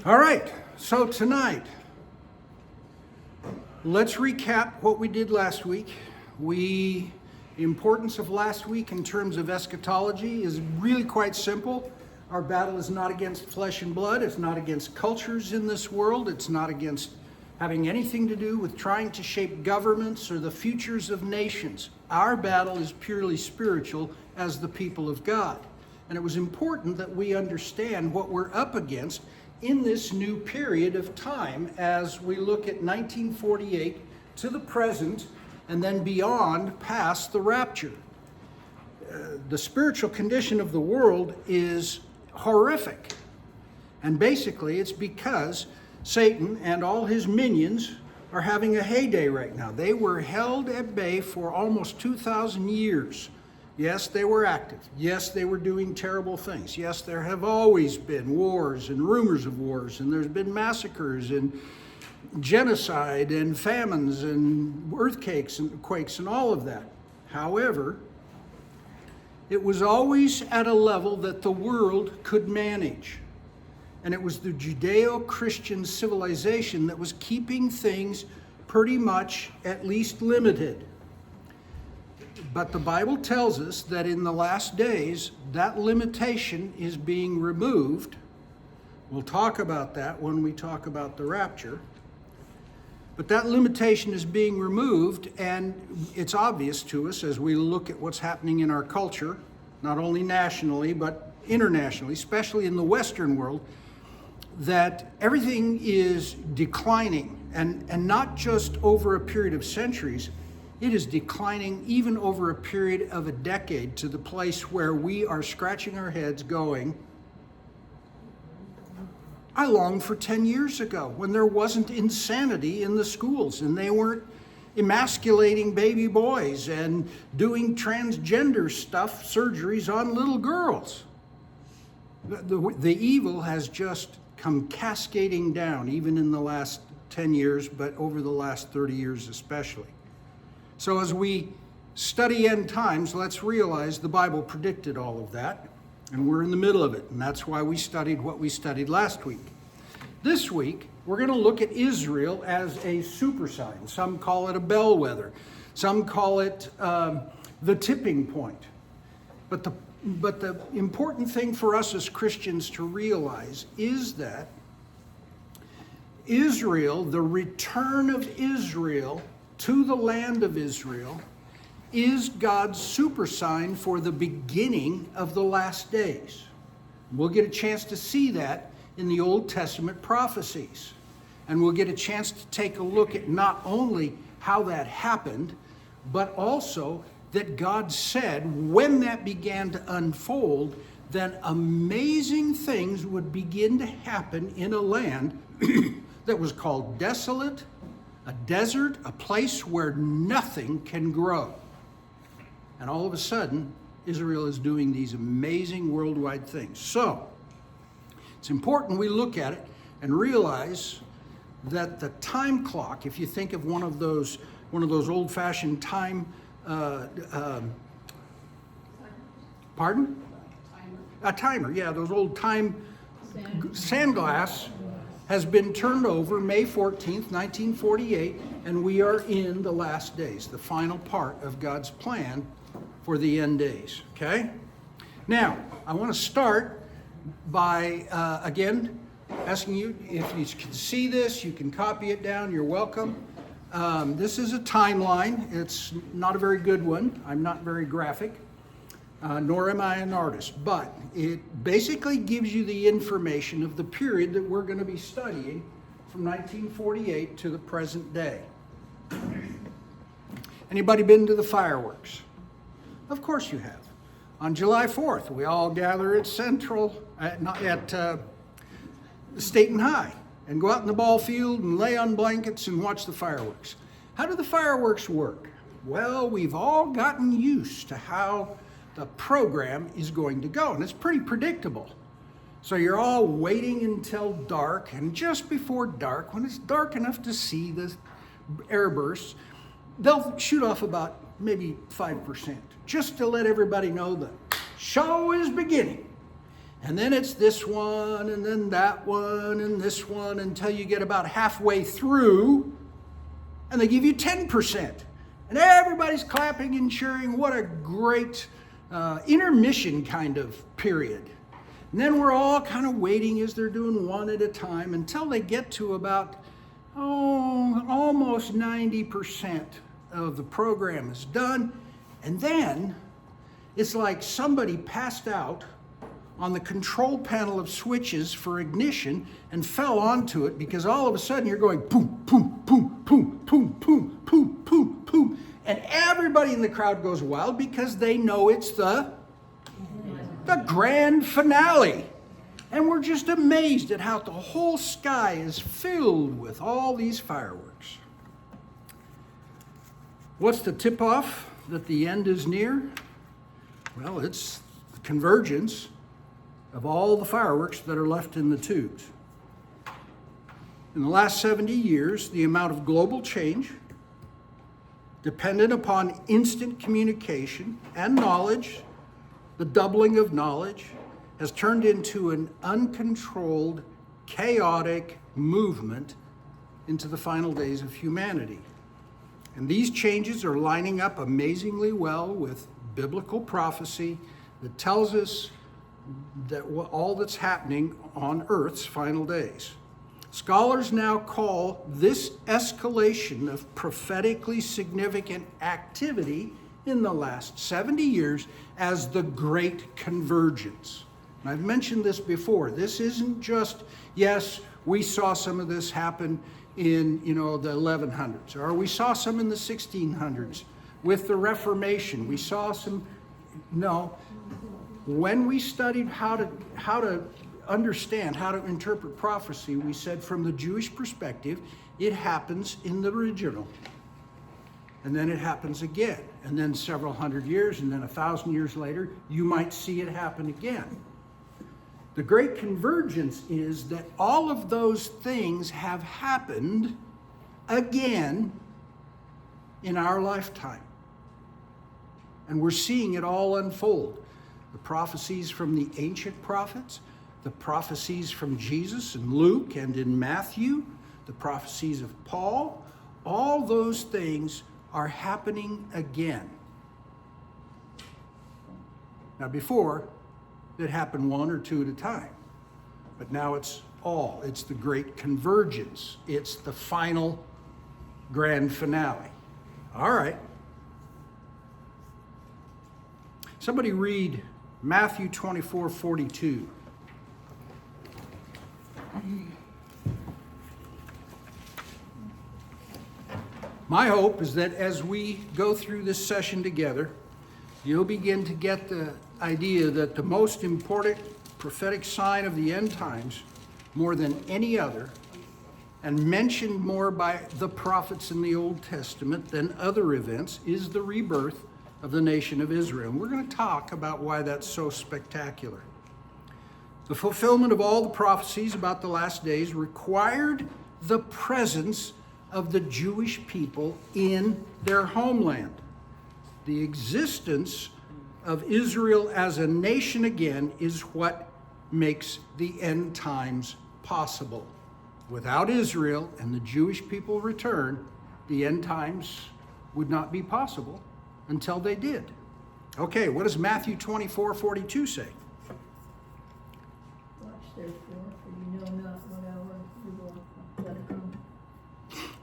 All right, so tonight, let's recap what we did last week. The importance of last week in terms of eschatology is really quite simple. Our battle is not against flesh and blood. It's not against cultures in this world. It's not against having anything to do with trying to shape governments or the futures of nations. Our battle is purely spiritual as the people of God. And it was important that we understand what we're up against in this new period of time as we look at 1948 to the present and then beyond past the rapture. The spiritual condition of the world is horrific. And basically it's because Satan and all his minions are having a heyday right now. They were held at bay for almost 2,000 years. Yes, they were active. Yes, they were doing terrible things. Yes, there have always been wars and rumors of wars, and there's been massacres and genocide and famines and earthquakes and all of that. However, it was always at a level that the world could manage. And it was the Judeo-Christian civilization that was keeping things pretty much at least limited. But the Bible tells us that in the last days, that limitation is being removed. We'll talk about that when we talk about the rapture. But that limitation is being removed, and it's obvious to us as we look at what's happening in our culture, not only nationally, but internationally, especially in the Western world, that everything is declining, and not just over a period of centuries. It is declining even over a period of a decade to the place where we are scratching our heads going, I longed for 10 years ago when there wasn't insanity in the schools and they weren't emasculating baby boys and doing transgender stuff, surgeries on little girls. The evil has just come cascading down, even in the last 10 years, but over the last 30 years especially. So as we study end times, let's realize the Bible predicted all of that, and we're in the middle of it, and that's why we studied what we studied last week. This week, we're going to look at Israel as a super sign. Some call it a bellwether. Some call it the tipping point. But the important thing for us as Christians to realize is that Israel, the return of Israel to the land of Israel, is God's super sign for the beginning of the last days. We'll get a chance to see that in the Old Testament prophecies. And we'll get a chance to take a look at not only how that happened, but also that God said when that began to unfold, then amazing things would begin to happen in a land that was called desolate, a desert, a place where nothing can grow. And all of a sudden, Israel is doing these amazing worldwide things. So, it's important we look at it and realize that the time clock, if you think of one of those old-fashioned time, pardon? A timer, yeah, those old time sandglass has been turned over May 14th, 1948, and we are in the last days, the final part of God's plan for the end days, okay? Now, I want to start by, again, asking you if you can see this, you can copy it down, you're welcome. This is a timeline. It's not a very good one. I'm not very graphic, nor am I an artist, but it basically gives you the information of the period that we're going to be studying from 1948 to the present day. Anybody been to the fireworks? Of course you have. On July 4th, we all gather at Staten High and go out in the ball field and lay on blankets and watch the fireworks. How do the fireworks work? Well, we've all gotten used to how the program is going to go, and it's pretty predictable. So you're all waiting until dark, and just before dark, when it's dark enough to see the airbursts, they'll shoot off about maybe 5%, just to let everybody know the show is beginning. And then it's this one, and then that one, and this one, until you get about halfway through, and they give you 10%. And everybody's clapping and cheering. What a great intermission kind of period. And then we're all kind of waiting as they're doing one at a time until they get to about, almost 90% of the program is done. And then it's like somebody passed out on the control panel of switches for ignition and fell onto it, because all of a sudden you're going boom, boom, boom, boom, boom, boom, boom, boom, boom. And everybody in the crowd goes wild because they know it's the grand finale. And we're just amazed at how the whole sky is filled with all these fireworks. What's the tip-off that the end is near? Well, it's the convergence of all the fireworks that are left in the tubes. In the last 70 years, the amount of global change dependent upon instant communication and knowledge, the doubling of knowledge, has turned into an uncontrolled, chaotic movement into the final days of humanity. And these changes are lining up amazingly well with biblical prophecy that tells us that all that's happening on Earth's final days. Scholars now call this escalation of prophetically significant activity in the last 70 years as the Great Convergence. And I've mentioned this before. This isn't just, yes, we saw some of this happen in, the 1100s, or we saw some in the 1600s with the Reformation. We saw some, no. When we studied how to understand, how to interpret prophecy, we said from the Jewish perspective, it happens in the original. And then it happens again. And then several hundred years, and then 1,000 years later, you might see it happen again. The Great Convergence is that all of those things have happened again in our lifetime. And we're seeing it all unfold. The prophecies from the ancient prophets, the prophecies from Jesus and Luke and in Matthew, the prophecies of Paul, all those things are happening again. Now before, it happened one or two at a time. But now it's the Great Convergence. It's the final grand finale. All right. Somebody read Matthew 24:42. My hope is that as we go through this session together, you'll begin to get the idea that the most important prophetic sign of the end times, more than any other, and mentioned more by the prophets in the Old Testament than other events, is the rebirth of the nation of Israel. And we're going to talk about why that's so spectacular. The fulfillment of all the prophecies about the last days required the presence of the Jewish people in their homeland. The existence of Israel as a nation again is what makes the end times possible. Without Israel and the Jewish people return, the end times would not be possible until they did. Okay, what does Matthew 24:42 say?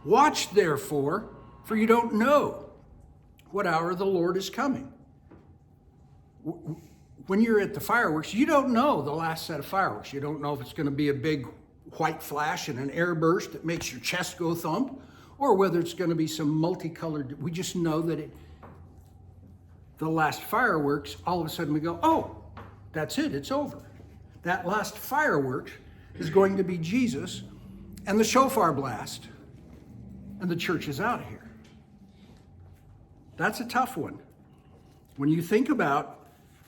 Watch therefore, for you don't know what hour the Lord is coming. When you're at the fireworks, you don't know the last set of fireworks. You don't know if it's going to be a big white flash and an air burst that makes your chest go thump, or whether it's going to be some multicolored. We just know that the last fireworks, all of a sudden we go, oh, that's it, it's over. That last fireworks is going to be Jesus and the shofar blast, and the church is out of here. That's a tough one. When you think about,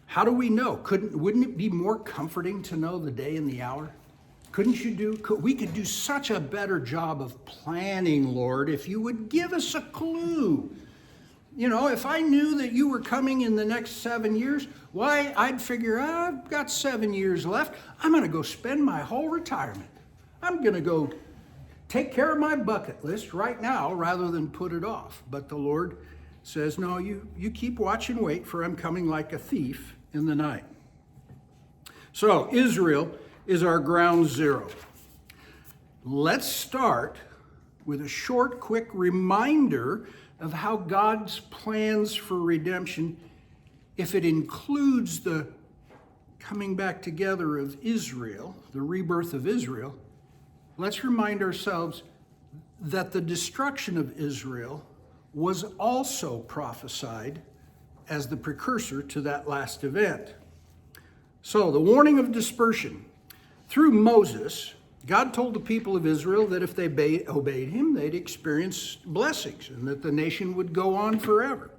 how do we know? Wouldn't it be more comforting to know the day and the hour? We could do such a better job of planning, Lord, if you would give us a clue. You know, if I knew that you were coming in the next 7 years, why, I'd figure, I've got 7 years left. I'm going to go spend my whole retirement. I'm going to go take care of my bucket list right now rather than put it off. But the Lord says, no, you keep watch and wait, for I'm coming like a thief in the night. So Israel is our ground zero. Let's start with a short, quick reminder of how God's plans for redemption, if it includes the coming back together of Israel, the rebirth of Israel, let's remind ourselves that the destruction of Israel was also prophesied as the precursor to that last event. So the warning of dispersion. Through Moses, God told the people of Israel that if they obeyed him, they'd experience blessings and that the nation would go on forever.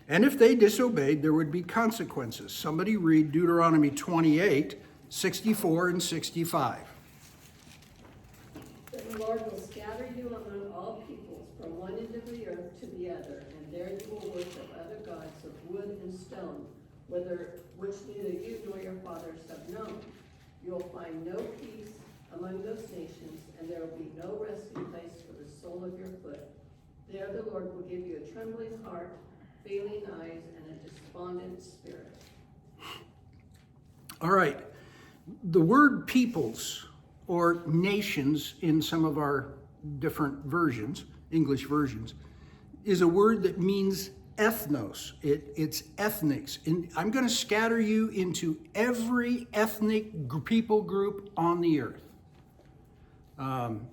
And if they disobeyed, there would be consequences. Somebody read Deuteronomy 28, 64 and 65. The Lord will scatter you among all peoples, from one end of the earth to the other, and there you will worship other gods of wood and stone, which neither you nor your fathers have known. You will find no peace among those nations, and there will be no resting place for the sole of your foot. There the Lord will give you a trembling heart, failing eyes, and a despondent spirit. All right. The word peoples or nations in some of our different versions, English versions, is a word that means ethnos. It's ethnics. And I'm going to scatter you into every ethnic people group on the earth.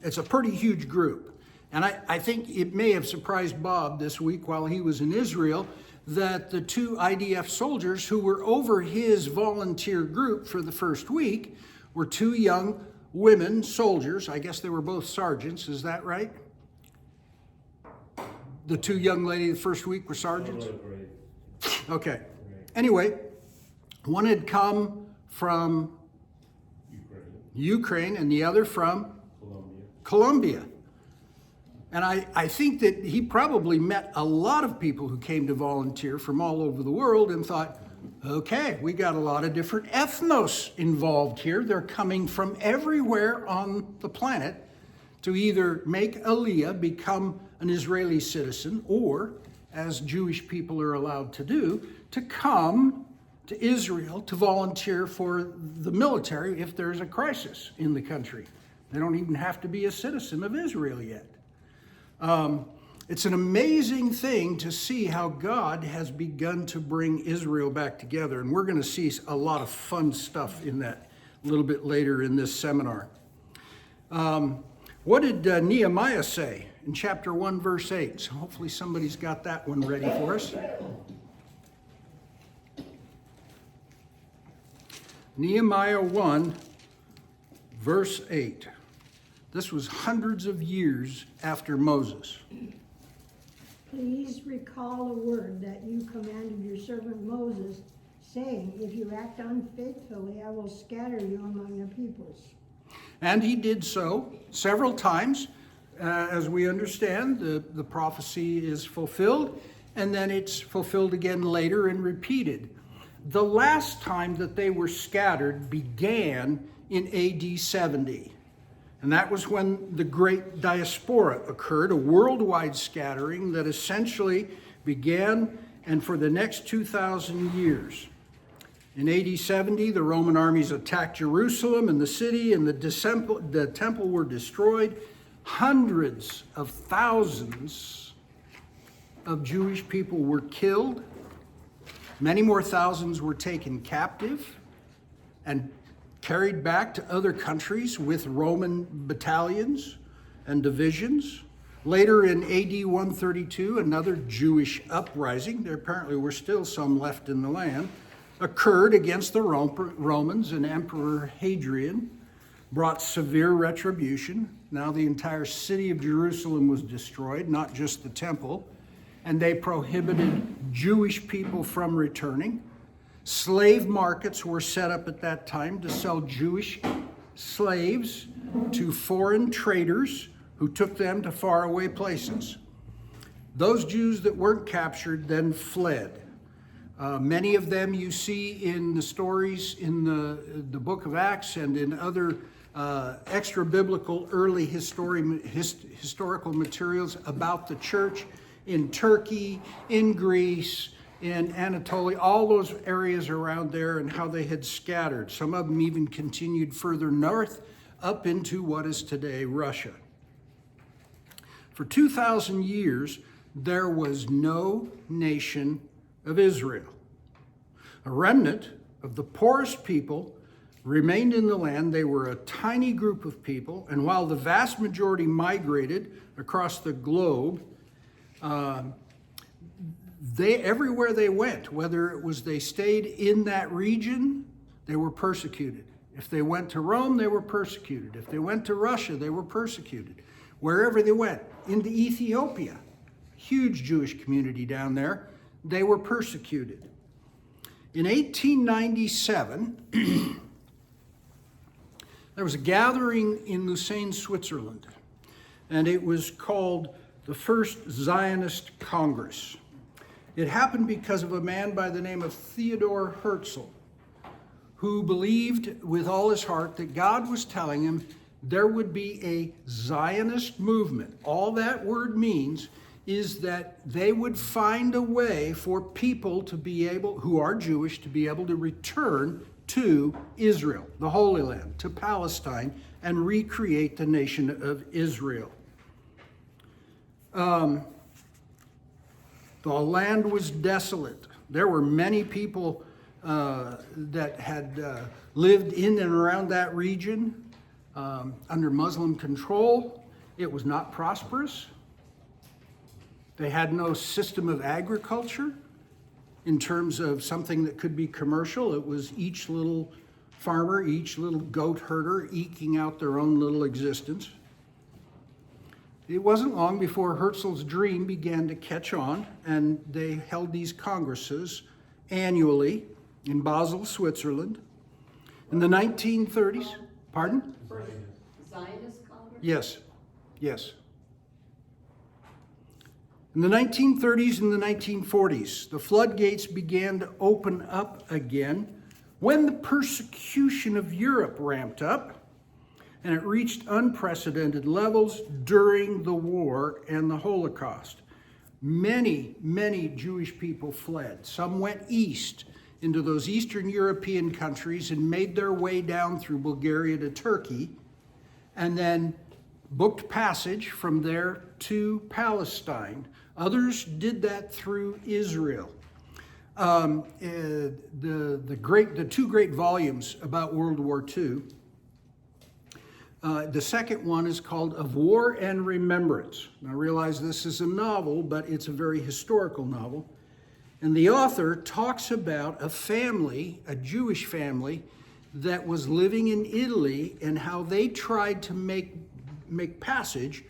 It's a pretty huge group. And I think it may have surprised Bob this week while he was in Israel that the 2 IDF soldiers who were over his volunteer group for the first week were 2 young women soldiers. I guess they were both sergeants. Is that right? The 2 young ladies the first week were sergeants? Okay. Anyway, one had come from Ukraine and the other from Colombia. And I think that he probably met a lot of people who came to volunteer from all over the world and thought, okay, we got a lot of different ethnos involved here. They're coming from everywhere on the planet to either make Aliyah, become an Israeli citizen, or, as Jewish people are allowed to do, to come to Israel to volunteer for the military if there's a crisis in the country. They don't even have to be a citizen of Israel yet. It's an amazing thing to see how God has begun to bring Israel back together. And we're going to see a lot of fun stuff in that a little bit later in this seminar. What did Nehemiah say in chapter 1, verse 8? So hopefully somebody's got that one ready for us. Nehemiah 1, verse 8. This was hundreds of years after Moses. Please recall a word that you commanded your servant Moses, saying, if you act unfaithfully, I will scatter you among the peoples. And he did so several times. As we understand, the prophecy is fulfilled, and then it's fulfilled again later and repeated. The last time that they were scattered began in AD 70. And that was when the Great Diaspora occurred, a worldwide scattering that essentially began and for the next 2,000 years. In AD 70, the Roman armies attacked Jerusalem and the city, and the temple were destroyed. Hundreds of thousands of Jewish people were killed. Many more thousands were taken captive and carried back to other countries with Roman battalions and divisions. Later in AD 132, another Jewish uprising, there apparently were still some left in the land, occurred against the Romans, and Emperor Hadrian brought severe retribution. Now the entire city of Jerusalem was destroyed, not just the temple, and they prohibited Jewish people from returning. Slave markets were set up at that time to sell Jewish slaves to foreign traders who took them to faraway places. Those Jews that weren't captured then fled. Many of them you see in the stories in the book of Acts and in other extra biblical early historical materials about the church in Turkey, in Greece, in Anatolia, all those areas around there, and how they had scattered. Some of them even continued further north up into what is today Russia. For 2,000 years, there was no nation of Israel. A remnant of the poorest people remained in the land. They were a tiny group of people, and while the vast majority migrated across the globe, everywhere they went, whether it was they stayed in that region, they were persecuted. If they went to Rome, they were persecuted. If they went to Russia, they were persecuted. Wherever they went, into Ethiopia, huge Jewish community down there, they were persecuted. In 1897, there was a gathering in Lucerne, Switzerland, and it was called the First Zionist Congress. It happened because of a man by the name of Theodor Herzl, who believed with all his heart that God was telling him there would be a Zionist movement. All that word means is that they would find a way for people to be able, who are Jewish, to be able to return to Israel, the Holy Land, to Palestine, and recreate the nation of Israel. The land was desolate. There were many people that had lived in and around that region under Muslim control. It was not prosperous. They had no system of agriculture in terms of something that could be commercial. It was each little farmer, each little goat herder eking out their own little existence. It wasn't long before Herzl's dream began to catch on, and they held these congresses annually in Basel, Switzerland. In the 1930s, pardon? Zionist Congress? Yes, yes. In the 1930s and the 1940s, the floodgates began to open up again when the persecution of Europe ramped up, and it reached unprecedented levels during the war and the Holocaust. Many, many Jewish people fled. Some went east into those Eastern European countries and made their way down through Bulgaria to Turkey, and then booked passage from there to Palestine. Others did that through Israel. The two great volumes about World War II. The second one is called Of War and Remembrance. Now, I realize this is a novel, but it's a very historical novel. And the author talks about a family, a Jewish family, that was living in Italy and how they tried to make passage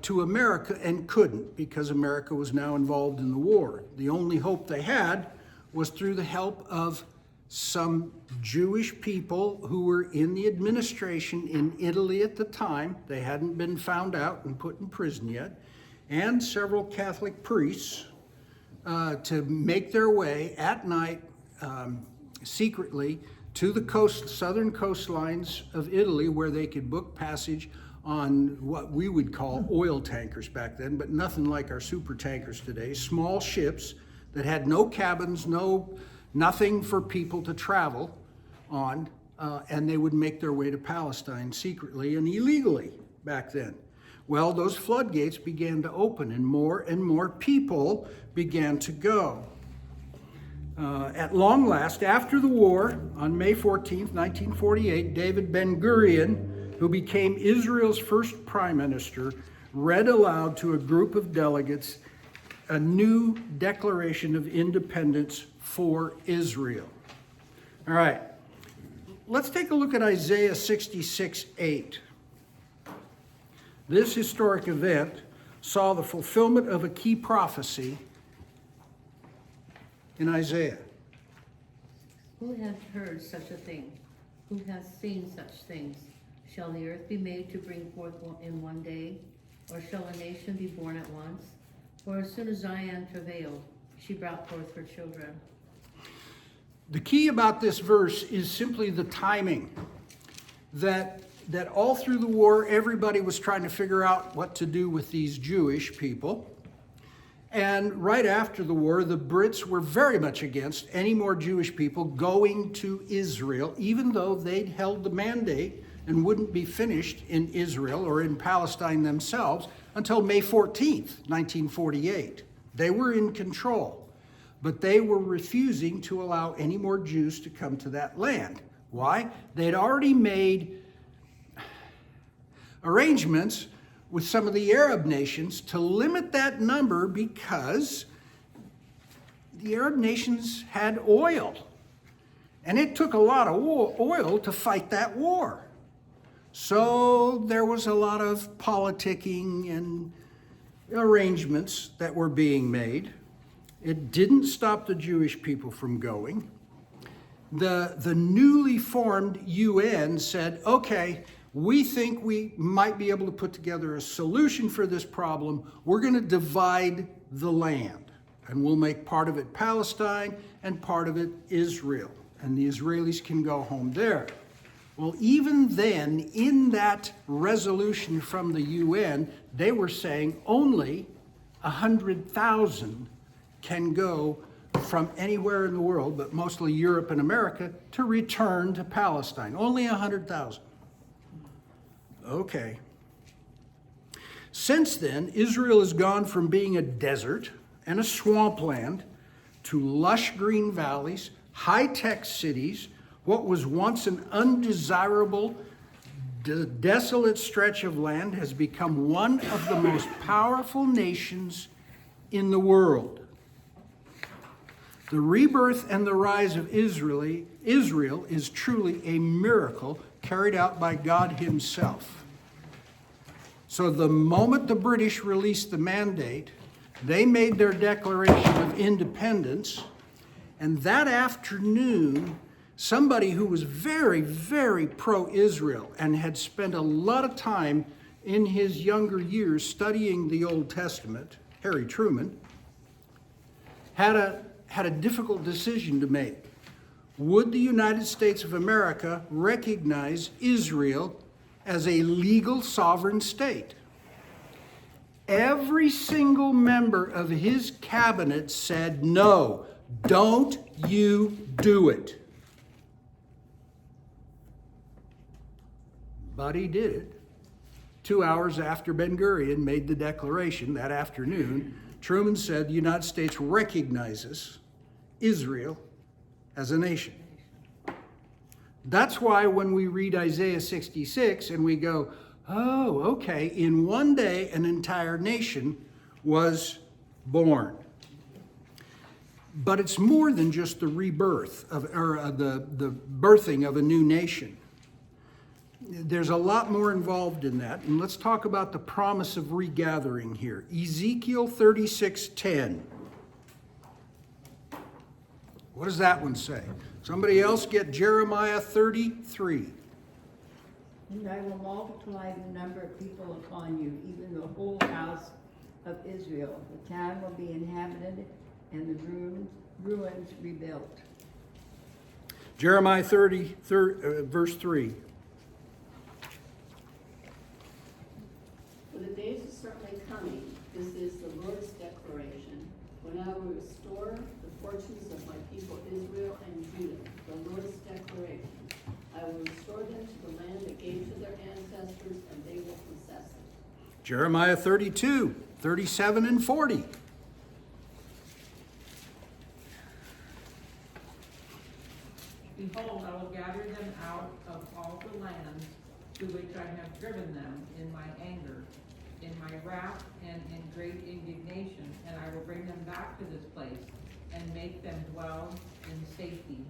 to America and couldn't, because America was now involved in the war. The only hope they had was through the help of some Jewish people who were in the administration in Italy at the time. They hadn't been found out and put in prison yet, and several Catholic priests to make their way at night secretly to the southern coastlines of Italy, where they could book passage on what we would call oil tankers back then, but nothing like our super tankers today. Small ships that had no cabins, nothing for people to travel on, and they would make their way to Palestine secretly and illegally back then. Well, those floodgates began to open, and more people began to go. At long last, after the war, on May 14th, 1948, David Ben-Gurion, who became Israel's first prime minister, read aloud to a group of delegates a new declaration of independence for Israel. All right, let's take a look at Isaiah 66:8. This historic event saw the fulfillment of a key prophecy in Isaiah. Who hath heard such a thing? Who hath seen such things? Shall the earth be made to bring forth in one day? Or shall a nation be born at once? For as soon as Zion travailed, she brought forth her children. The key about this verse is simply the timing. That all through the war, everybody was trying to figure out what to do with these Jewish people. And right after the war, the Brits were very much against any more Jewish people going to Israel, even though they'd held the mandate and wouldn't be finished in Israel or in Palestine themselves until May 14th, 1948. They were in control, but they were refusing to allow any more Jews to come to that land. Why? They'd already made arrangements with some of the Arab nations to limit that number because the Arab nations had oil. And it took a lot of oil to fight that war. So there was a lot of politicking and arrangements that were being made. It didn't stop the Jewish people from going. The newly formed UN said, okay, we think we might be able to put together a solution for this problem. We're going to divide the land, and we'll make part of it Palestine and part of it Israel, and the Israelis can go home there. Well, even then, in that resolution from the UN, they were saying only 100,000 can go from anywhere in the world, but mostly Europe and America, to return to Palestine. Only 100,000. Okay. Since then, Israel has gone from being a desert and a swampland to lush green valleys, high-tech cities. What was once an undesirable, desolate stretch of land has become one of the most powerful nations in the world. The rebirth and the rise of Israel is truly a miracle carried out by God Himself. So the moment the British released the mandate, they made their declaration of independence, and that afternoon, somebody who was very, very pro-Israel and had spent a lot of time in his younger years studying the Old Testament, Harry Truman, had a difficult decision to make. Would the United States of America recognize Israel as a legal sovereign state? Every single member of his cabinet said, no, don't you do it. But he did it. 2 hours after Ben-Gurion made the declaration that afternoon, Truman said the United States recognizes Israel as a nation. That's why when we read Isaiah 66 and we go, oh, okay, in one day an entire nation was born. But it's more than just the rebirth the birthing of a new nation. There's a lot more involved in that. And let's talk about the promise of regathering here. Ezekiel 36:10. What does that one say? Somebody else get Jeremiah 33. And I will multiply the number of people upon you, even the whole house of Israel. The town will be inhabited and the ruins rebuilt. Jeremiah 30, verse 3. For the days are certainly coming, this is the Lord's declaration, when I will restore the fortunes of my people Israel and Judah. The Lord's declaration. I will restore them to the land they gave to their ancestors, and they will possess it. Jeremiah 32, 37 and 40. Behold, I will gather them out of all the lands to which I have driven them in my anger, in my wrath, and in great indignation, and I will bring them back to this place and make them dwell in safety.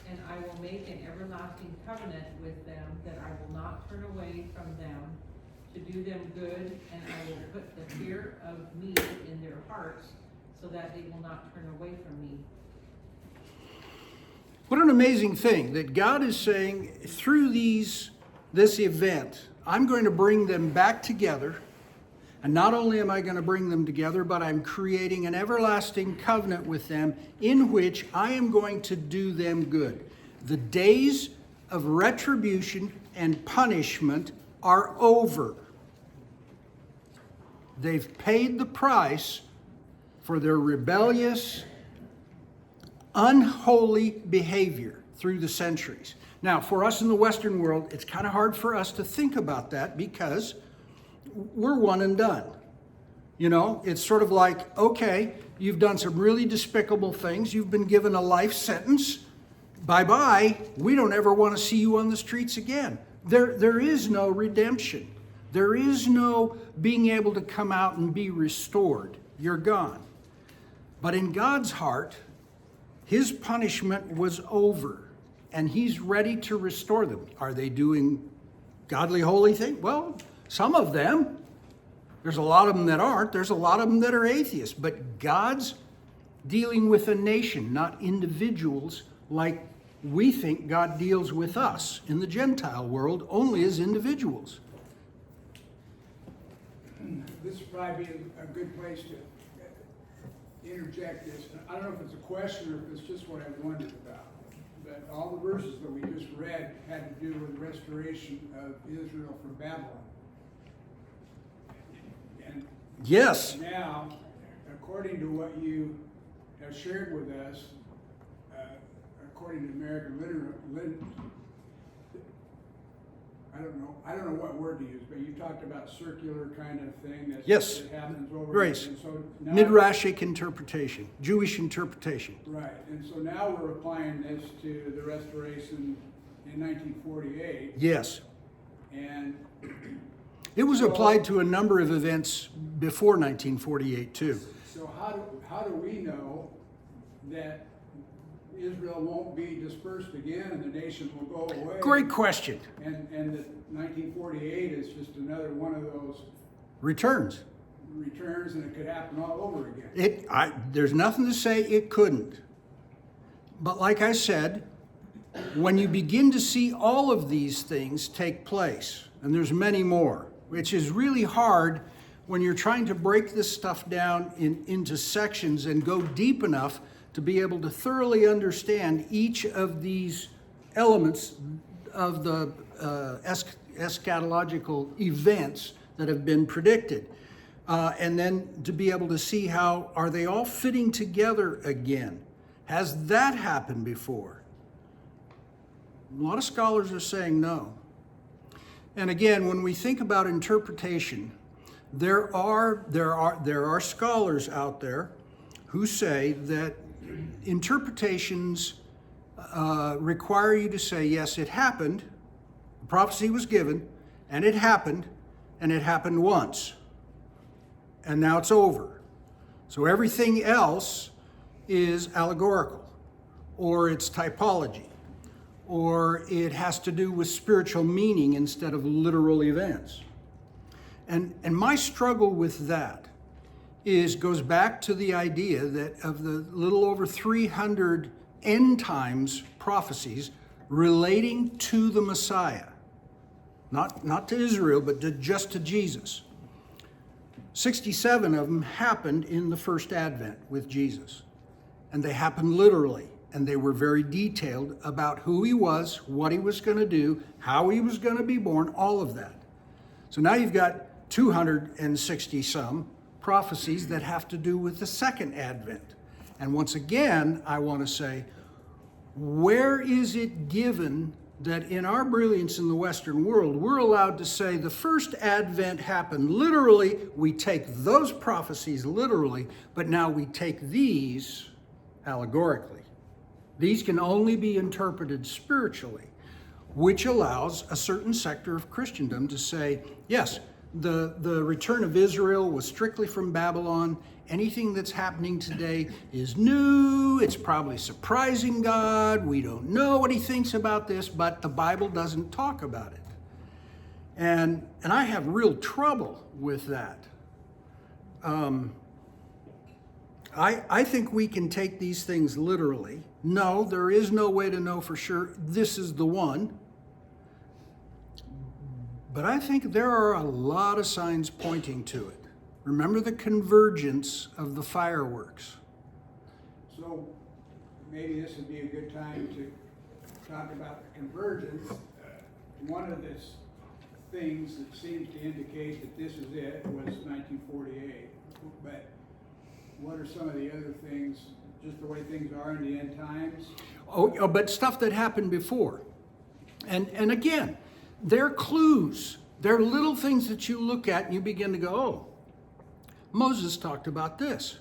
And I will make an everlasting covenant with them, that I will not turn away from them, to do them good, and I will put the fear of me in their hearts, so that they will not turn away from me. What an amazing thing that God is saying through this event, I'm going to bring them back together. And not only am I going to bring them together, but I'm creating an everlasting covenant with them in which I am going to do them good. The days of retribution and punishment are over. They've paid the price for their rebellious, unholy behavior through the centuries. Now, for us in the Western world, it's kind of hard for us to think about that because we're one and done. You know, it's sort of like, okay, you've done some really despicable things. You've been given a life sentence. Bye-bye. We don't ever want to see you on the streets again. There is no redemption. There is no being able to come out and be restored. You're gone. But in God's heart, his punishment was over, and he's ready to restore them. Are they doing godly, holy things? Well, some of them. There's a lot of them that aren't. There's a lot of them that are atheists. But God's dealing with a nation, not individuals, like we think God deals with us in the Gentile world only as individuals. This would probably be a good place to interject this. I don't know if it's a question or if it's just what I wondered about. But all the verses that we just read had to do with the restoration of Israel from Babylon. And Yes. now, according to what you have shared with us, according to American literature, I don't know what word to use, but you talked about circular kind of thing that Yes. that happens over Grace. and so now, Midrashic interpretation, Jewish interpretation. right, and so now we're applying this to the restoration in 1948, Yes. and It was applied to a number of events before 1948 too. so how do we know that Israel won't be dispersed again and the nation will go away? Great question. And that 1948 is just another one of those Returns. returns, and it could happen all over again. There's nothing to say it couldn't. But like I said, when you begin to see all of these things take place, and there's many more, which is really hard when you're trying to break this stuff down into sections and go deep enough to be able to thoroughly understand each of these elements of the eschatological events that have been predicted. And then to be able to see how are they all fitting together again. Has that happened before? A lot of scholars are saying no. And again, when we think about interpretation, there are scholars out there who say that interpretations require you to say, yes, it happened, the prophecy was given, and it happened once, and now it's over. So everything else is allegorical, or it's typology, or it has to do with spiritual meaning instead of literal events. And my struggle with that goes back to the idea that of the little over 300 end times prophecies relating to the Messiah, not to Israel, but just to Jesus. 67 of them happened in the first advent with Jesus. And they happened literally. And they were very detailed about who he was, what he was going to do, how he was going to be born, all of that. So now you've got 260 some prophecies that have to do with the second advent. And once again, I want to say, where is it given that in our brilliance in the Western world, we're allowed to say the first advent happened literally, we take those prophecies literally, but now we take these allegorically. These can only be interpreted spiritually, which allows a certain sector of Christendom to say, yes, the return of Israel was strictly from Babylon. Anything that's happening today is new. It's probably surprising God. We don't know what he thinks about this, but the Bible doesn't talk about it. And I have real trouble with that. I think we can take these things literally. No, there is no way to know for sure this is the one. But I think there are a lot of signs pointing to it. Remember the convergence of the fireworks. So maybe this would be a good time to talk about the convergence. One of the things that seems to indicate that this is it was 1948. But what are some of the other things, just the way things are in the end times? Oh, but stuff that happened before. And again, they're clues. They're little things that you look at and you begin to go, oh, Moses talked about this.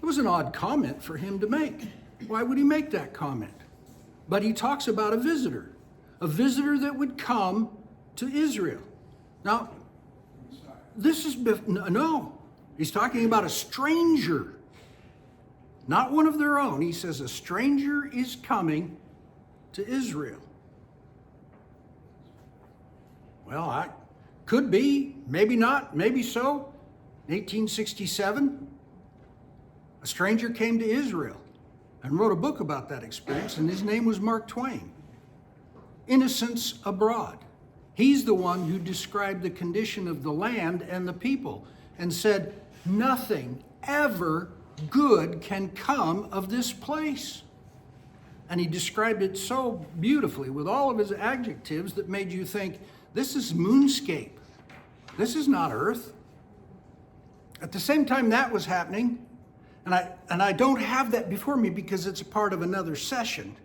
It was an odd comment for him to make. Why would he make that comment? But he talks about a visitor that would come to Israel. Now, this is, no, he's talking about a stranger, not one of their own. He says a stranger is coming to Israel. Well, I could be, maybe not, maybe so. 1867, a stranger came to Israel and wrote a book about that experience, and his name was Mark Twain. Innocents Abroad. He's the one who described the condition of the land and the people and said, nothing ever good can come of this place. And he described it so beautifully with all of his adjectives that made you think, this is moonscape. This is not earth. At the same time that was happening, and I don't have that before me because it's a part of another session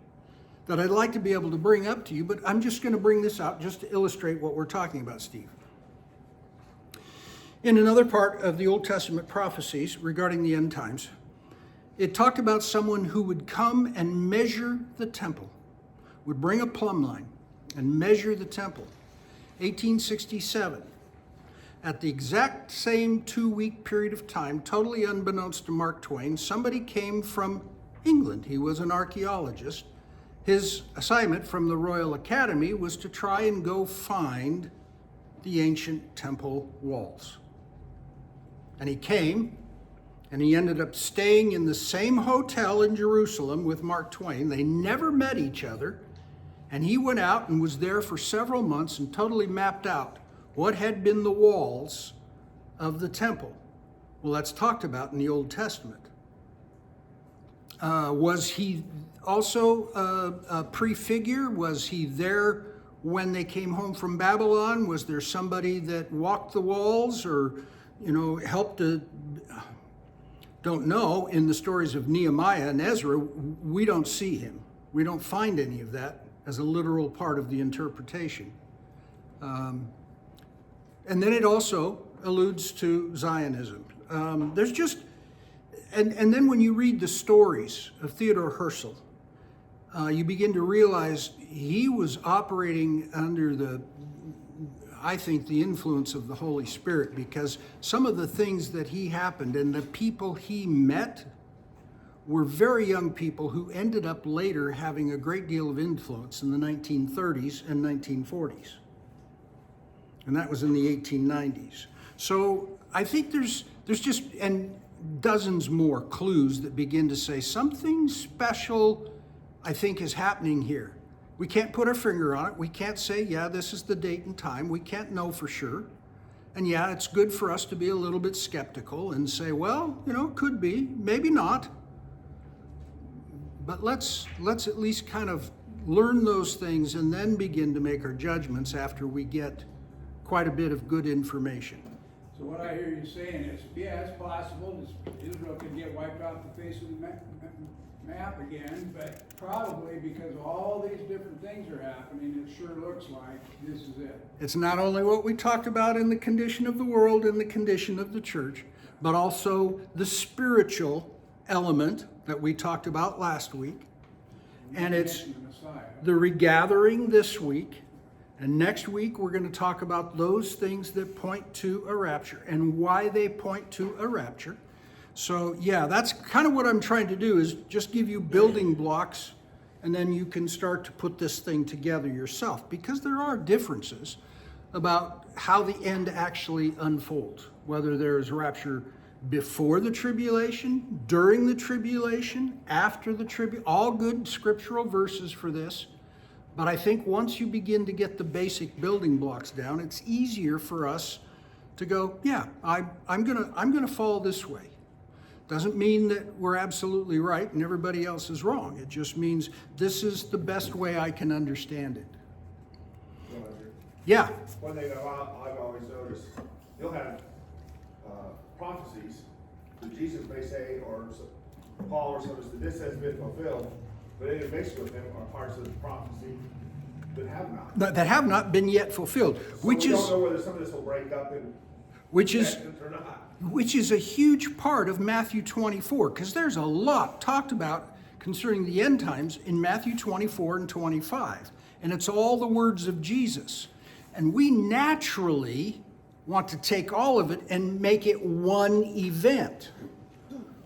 that I'd like to be able to bring up to you, but I'm just going to bring this out just to illustrate what we're talking about, Steve. In another part of the Old Testament prophecies regarding the end times, it talked about someone who would come and measure the temple, would bring a plumb line and measure the temple. 1867. At the exact same 2-week period of time, totally unbeknownst to Mark Twain, somebody came from England. He was an archaeologist. His assignment from the Royal Academy was to try and go find the ancient temple walls. And he came, and he ended up staying in the same hotel in Jerusalem with Mark Twain. They never met each other, and he went out and was there for several months and totally mapped out what had been the walls of the temple. Well, that's talked about in the Old Testament. Was he also a prefigure? Was he there when they came home from Babylon? Was there somebody that walked the walls or, helped to, don't know. In the stories of Nehemiah and Ezra, we don't see him. We don't find any of that as a literal part of the interpretation. And then it also alludes to Zionism. There's just, and then when you read the stories of Theodore Herzl, you begin to realize he was operating under I think, the influence of the Holy Spirit, because some of the things that he happened and the people he met were very young people who ended up later having a great deal of influence in the 1930s and 1940s. And that was in the 1890s. So I think there's just, and dozens more clues that begin to say something special, I think, is happening here. We can't put our finger on it. We can't say, yeah, this is the date and time. We can't know for sure. And yeah, it's good for us to be a little bit skeptical and say, well, could be, maybe not. But let's at least kind of learn those things and then begin to make our judgments after we get quite a bit of good information. So what I hear you saying is, yeah, it's possible Israel could get wiped off the face of the map again, but probably because all these different things are happening, it sure looks like this is it. It's not only what we talked about in the condition of the world and the condition of the church, but also the spiritual element that we talked about last week. And it's the regathering this week. And next week, we're going to talk about those things that point to a rapture and why they point to a rapture. So yeah, that's kind of what I'm trying to do, is just give you building blocks, and then you can start to put this thing together yourself, because there are differences about how the end actually unfolds, whether there's rapture before the tribulation, during the tribulation, after the tribulation, all good scriptural verses for this. But I think once you begin to get the basic building blocks down, it's easier for us to go, yeah, I'm gonna fall this way. Doesn't mean that we're absolutely right and everybody else is wrong. It just means this is the best way I can understand it. Yeah, One thing I've always noticed, you'll have prophecies that Jesus may say, or Paul or someone said, this has been fulfilled, but in the mix with them are parts of the prophecy that have not. that have not been yet fulfilled, So which we is don't know whether some of this will break up and which is or not. which is a huge part of Matthew 24, because there's a lot talked about concerning the end times in Matthew 24 and 25, and it's all the words of Jesus. And we naturally want to take all of it and make it one event.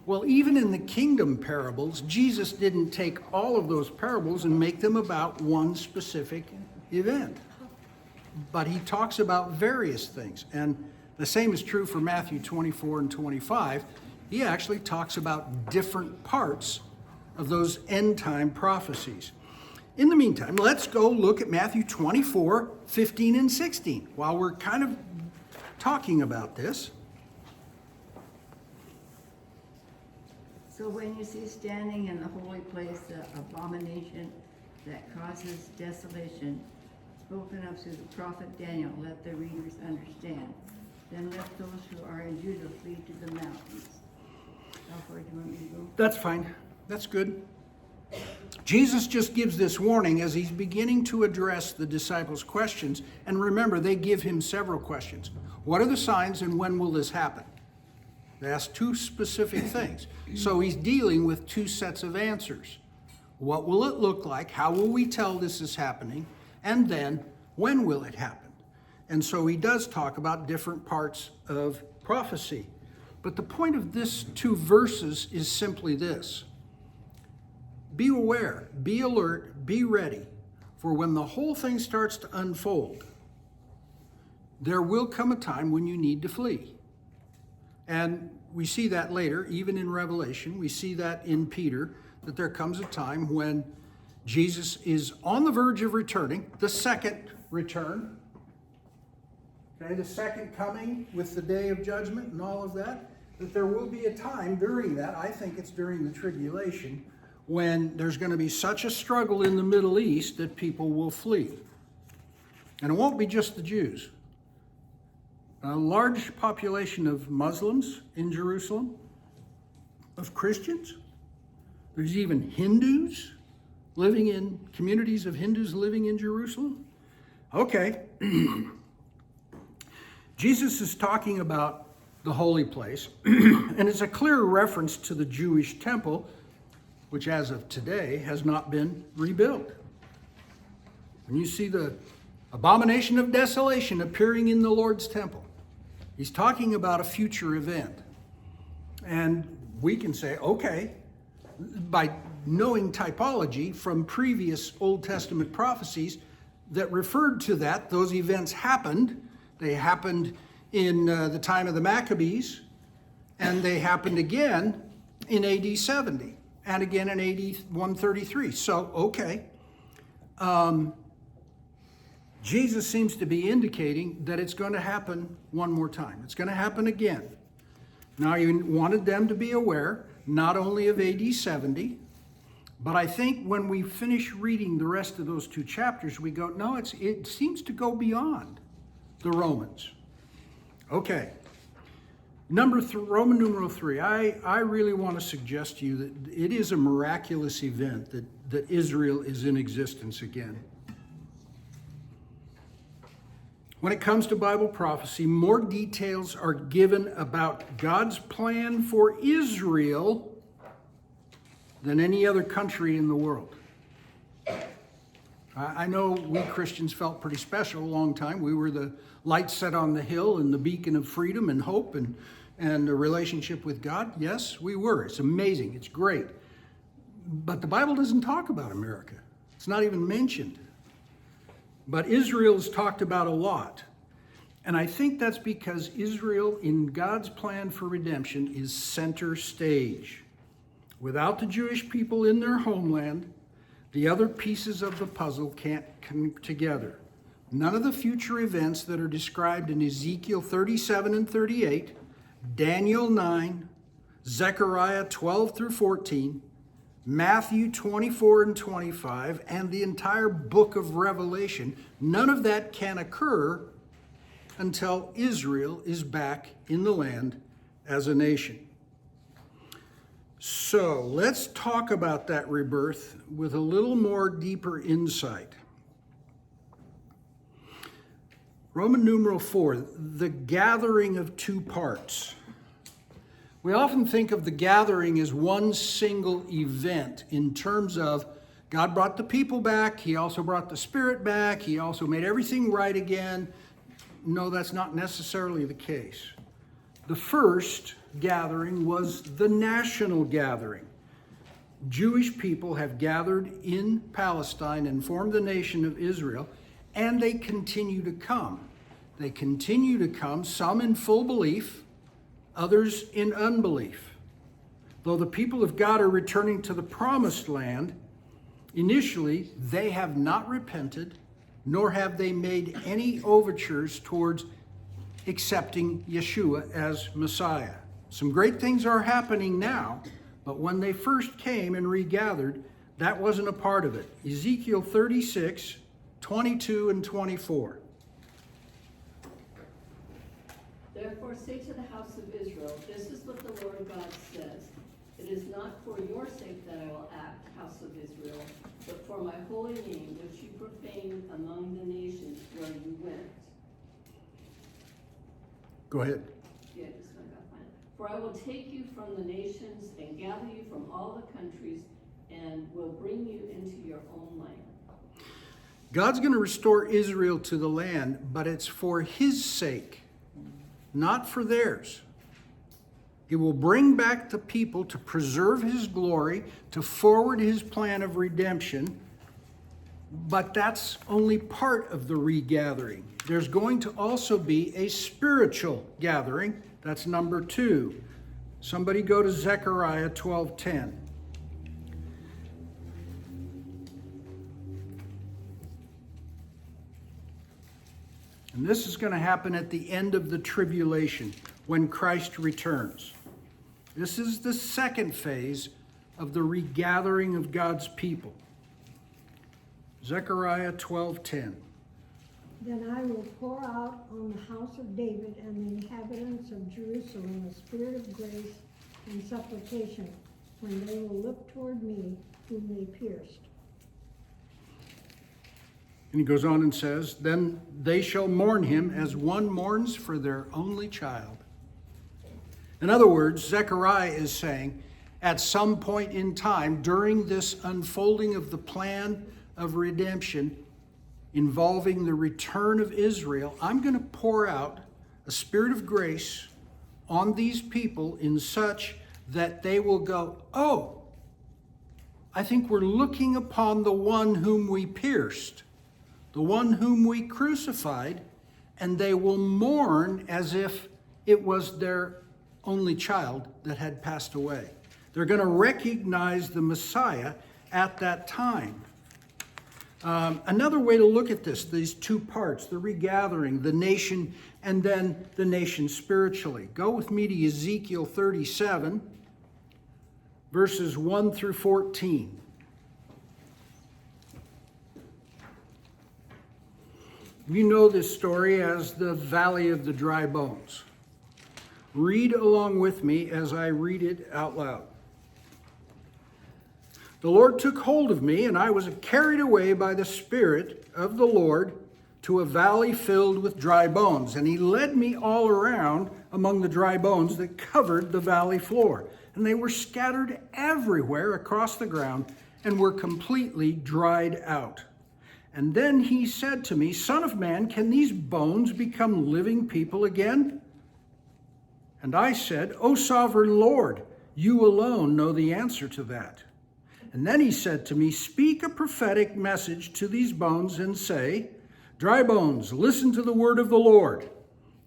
Well, even in the kingdom parables, Jesus didn't take all of those parables and make them about one specific event. But he talks about various things. And the same is true for Matthew 24 and 25. He actually talks about different parts of those end time prophecies. In the meantime, let's go look at Matthew 24, 15 and 16 while we're kind of talking about this. So when you see standing in the holy place the abomination that causes desolation, spoken of through the prophet Daniel, let the readers understand. Then let those who are in Judah flee to the mountains. How far do you want me to go? That's fine. That's good. Jesus just gives this warning as he's beginning to address the disciples' questions. And remember, they give him several questions. What are the signs and when will this happen? They ask two specific things. So he's dealing with two sets of answers. What will it look like? How will we tell this is happening? And then, when will it happen? And so he does talk about different parts of prophecy. But the point of this two verses is simply this. Be aware, be alert, be ready, for when the whole thing starts to unfold, there will come a time when you need to flee. And we see that later, even in Revelation. We see that in Peter, that there comes a time when Jesus is on the verge of returning, the second return. Okay, the second coming with the day of judgment and all of that, that there will be a time during that, I think it's during the tribulation, when there's going to be such a struggle in the Middle East that people will flee. And it won't be just the Jews. A large population of Muslims in Jerusalem, of Christians. There's even Hindus living in communities of Hindus living in Jerusalem. Okay. Jesus is talking about the holy place, and it's a clear reference to the Jewish temple, which as of today has not been rebuilt. When you see the abomination of desolation appearing in the Lord's temple, he's talking about a future event. And we can say, okay, by knowing typology from previous Old Testament prophecies that referred to that, those events happened. They happened in the time of the Maccabees, and they happened again in AD 70. And again in AD 133. So, okay. Jesus seems to be indicating that it's going to happen one more time. It's going to happen again. Now, he wanted them to be aware, not only of AD 70, but I think when we finish reading the rest of those two chapters, we go, no, it seems to go beyond the Romans. Okay. Roman numeral 3, I really want to suggest to you that it is a miraculous event that Israel is in existence again. When it comes to Bible prophecy, more details are given about God's plan for Israel than any other country in the world. I know we Christians felt pretty special a long time. We were the light set on the hill and the beacon of freedom and hope and a relationship with God. Yes, we were. It's amazing. It's great. But the Bible doesn't talk about America. It's not even mentioned. But Israel's talked about a lot. And I think that's because Israel, in God's plan for redemption, is center stage. Without the Jewish people in their homeland, the other pieces of the puzzle can't come together. None of the future events that are described in Ezekiel 37 and 38, Daniel 9, Zechariah 12 through 14, Matthew 24 and 25, and the entire book of Revelation, none of that can occur until Israel is back in the land as a nation. So let's talk about that rebirth with a little more deeper insight. Roman numeral 4, the gathering of two parts. We often think of the gathering as one single event in terms of God brought the people back, He also brought the Spirit back, He also made everything right again. No, that's not necessarily the case. The first gathering was the national gathering. Jewish people have gathered in Palestine and formed the nation of Israel, and they continue to come. They continue to come, some in full belief, others in unbelief. Though the people of God are returning to the promised land, initially they have not repented, nor have they made any overtures towards accepting Yeshua as Messiah. Some great things are happening now, but when they first came and regathered, that wasn't a part of it. Ezekiel 36, 22 and 24. Therefore say to the house of Israel, this is what the Lord God says. It is not for your sake that I will act, house of Israel, but for my holy name, which you profaned among the nations where you went. Go ahead. Yeah, just I got mine. For I will take you from the nations and gather you from all the countries and will bring you into your own land. God's going to restore Israel to the land, but it's for His sake, not for theirs. He will bring back the people to preserve His glory, to forward His plan of redemption, but that's only part of the regathering. There's going to also be a spiritual gathering. That's number 2. Somebody go to Zechariah 12:10. And this is going to happen at the end of the tribulation, when Christ returns. This is the second phase of the regathering of God's people. Zechariah 12:10. Then I will pour out on the house of David and the inhabitants of Jerusalem a spirit of grace and supplication, when they will look toward me whom they pierced. And he goes on and says, then they shall mourn him as one mourns for their only child. In other words, Zechariah is saying, at some point in time during this unfolding of the plan of redemption involving the return of Israel, I'm going to pour out a spirit of grace on these people in such that they will go, oh, I think we're looking upon the one whom we pierced, the one whom we crucified, and they will mourn as if it was their only child that had passed away. They're going to recognize the Messiah at that time. Another way to look at this, these two parts, the regathering, the nation, and then the nation spiritually. Go with me to Ezekiel 37, verses 1 through 14. You know this story as the Valley of the Dry Bones. Read along with me as I read it out loud. The Lord took hold of me, and I was carried away by the Spirit of the Lord to a valley filled with dry bones. And He led me all around among the dry bones that covered the valley floor. And they were scattered everywhere across the ground and were completely dried out. And then He said to me, Son of man, can these bones become living people again? And I said, O sovereign Lord, you alone know the answer to that. And then He said to me, speak a prophetic message to these bones and say, dry bones, listen to the word of the Lord.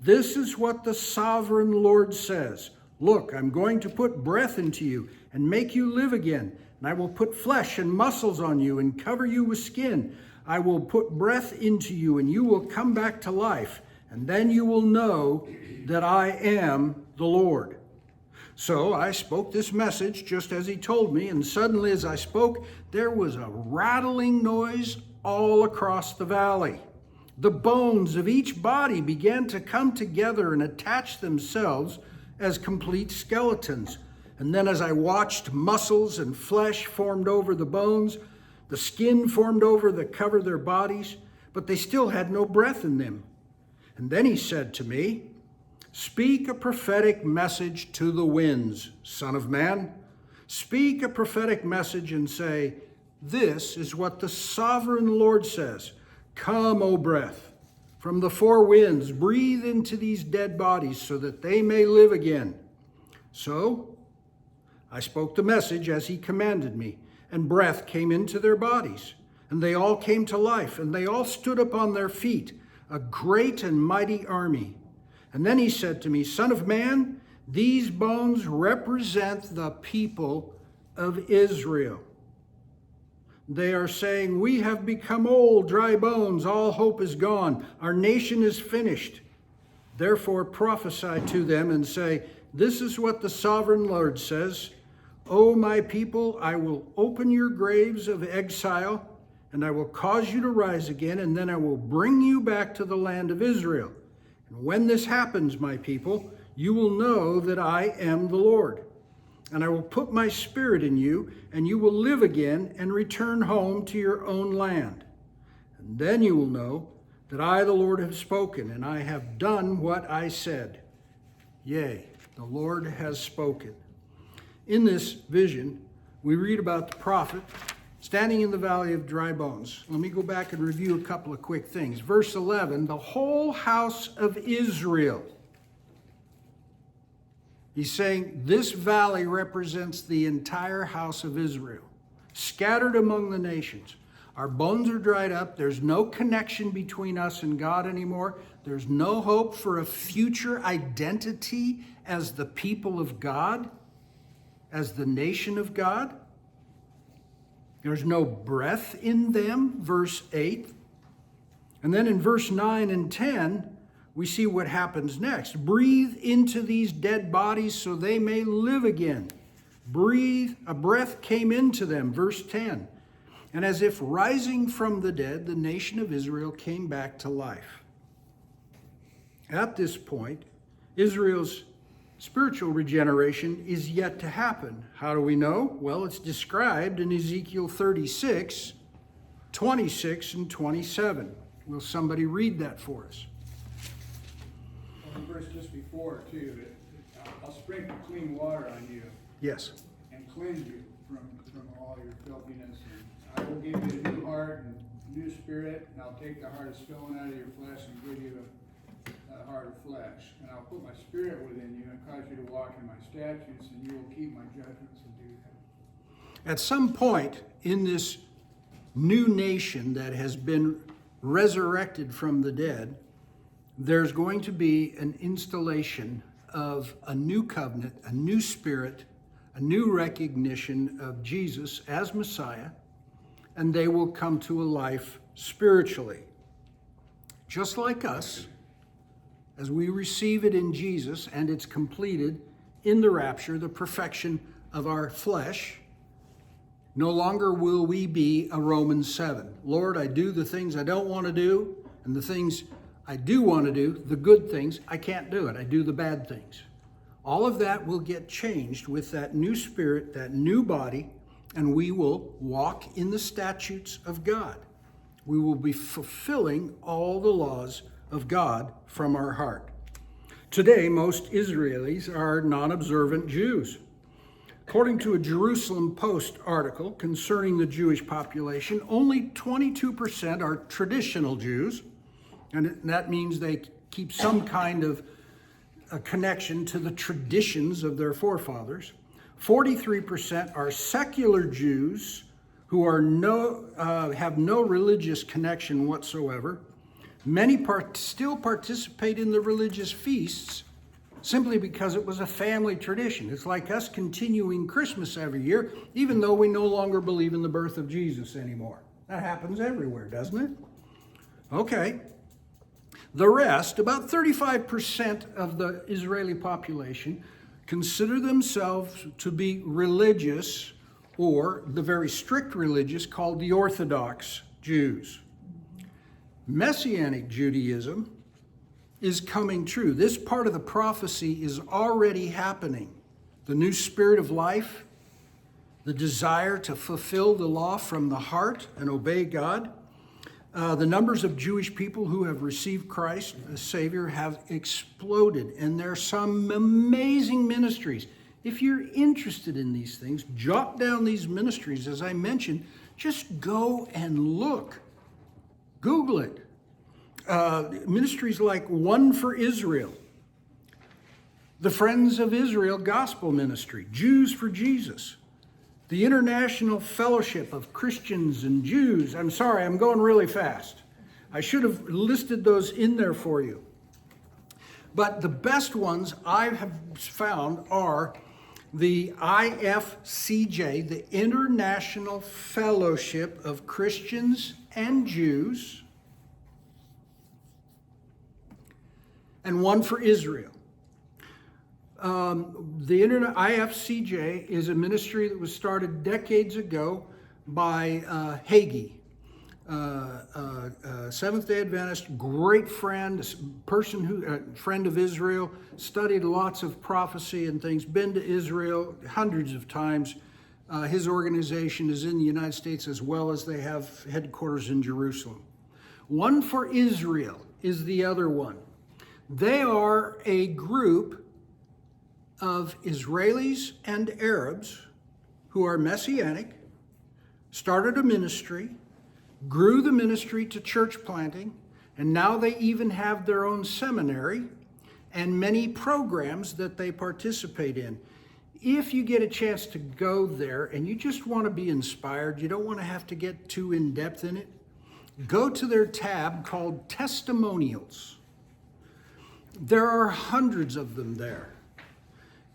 This is what the sovereign Lord says. Look, I'm going to put breath into you and make you live again. And I will put flesh and muscles on you and cover you with skin. I will put breath into you, and you will come back to life, and then you will know that I am the Lord. So I spoke this message just as he told me, and suddenly as I spoke, there was a rattling noise all across the valley. The bones of each body began to come together and attach themselves as complete skeletons. And then as I watched, muscles and flesh formed over the bones, the skin formed over that covered their bodies, but they still had no breath in them. And then he said to me, "Speak a prophetic message to the winds, Son of man. Speak a prophetic message and say, 'This is what the sovereign Lord says. Come, O breath, from the four winds, breathe into these dead bodies so that they may live again.' So I spoke the message as he commanded me, and breath came into their bodies, and they all came to life, and they all stood up on their feet, a great and mighty army. And then he said to me, 'Son of man, these bones represent the people of Israel. They are saying, we have become old, dry bones, all hope is gone, our nation is finished. Therefore prophesy to them and say, this is what the sovereign Lord says, O my people, I will open your graves of exile, and I will cause you to rise again, and then I will bring you back to the land of Israel. And when this happens, my people, you will know that I am the Lord. And I will put my spirit in you, and you will live again and return home to your own land. And then you will know that I, the Lord, have spoken, and I have done what I said. Yea, the Lord has spoken." In this vision, we read about the prophet standing in the valley of dry bones. Let me go back and review a couple of quick things. Verse 11, the whole house of Israel. He's saying this valley represents the entire house of Israel, scattered among the nations. Our bones are dried up. There's no connection between us and God anymore. There's no hope for a future identity as the people of God, as the nation of God. There's no breath in them, verse 8. And then in verse 9 and 10, we see what happens next. Breathe into these dead bodies so they may live again. Breathe, a breath came into them, verse 10. And as if rising from the dead, the nation of Israel came back to life. At this point, Israel's spiritual regeneration is yet to happen. How do we know? Well, it's described in Ezekiel 36, 26, and 27. Will somebody read that for us? Well, the verse just before, too, I'll sprinkle clean water on you Yes. and cleanse you from all your filthiness. And I will give you a new heart and new spirit, and I'll take the heart of stone out of your flesh and give you a heart of flesh. And I'll put my spirit within you and cause you to walk in my statutes, and you will keep my judgments and do them. At some point in this new nation that has been resurrected from the dead, there's going to be an installation of a new covenant, a new spirit, a new recognition of Jesus as Messiah, and they will come to a life spiritually. Just like us, as we receive it in Jesus and it's completed in the rapture, the perfection of our flesh, no longer will we be a Romans 7. Lord, I do the things I don't want to do, and the things I do want to do, the good things, I can't do it. I do the bad things. All of that will get changed with that new spirit, that new body, and we will walk in the statutes of God. We will be fulfilling all the laws of God from our heart. Today, most Israelis are non-observant Jews. According to a Jerusalem Post article concerning the Jewish population, only 22% are traditional Jews, and that means they keep some kind of a connection to the traditions of their forefathers. 43% are secular Jews who are have no religious connection whatsoever. Many still participate in the religious feasts simply because it was a family tradition. It's like us continuing Christmas every year, even though we no longer believe in the birth of Jesus anymore. That happens everywhere, doesn't it? Okay. The rest, about 35% of the Israeli population, consider themselves to be religious, or the very strict religious called the Orthodox Jews. Messianic Judaism is coming true. This part of the prophecy is already happening. The new spirit of life, the desire to fulfill the law from the heart and obey God. The numbers of Jewish people who have received Christ as Savior have exploded, and there are some amazing ministries. If you're interested in these things, jot down these ministries. As I mentioned, just go and look. Google it. Ministries like One for Israel, the Friends of Israel Gospel Ministry, Jews for Jesus, the International Fellowship of Christians and Jews. I'm sorry, I'm going really fast. I should have listed those in there for you. But the best ones I have found are the IFCJ, the International Fellowship of Christians and Jews, and One for Israel. The IFCJ is a ministry that was started decades ago by Hagee, Seventh-day Adventist, great friend, friend of Israel, studied lots of prophecy and things, been to Israel hundreds of times. His organization is in the United States as well as they have headquarters in Jerusalem. One for Israel is the other one. They are a group of Israelis and Arabs who are Messianic, started a ministry, grew the ministry to church planting, and now they even have their own seminary and many programs that they participate in. If you get a chance to go there and you just want to be inspired, you don't want to have to get too in-depth in it, go to their tab called Testimonials. There are hundreds of them there.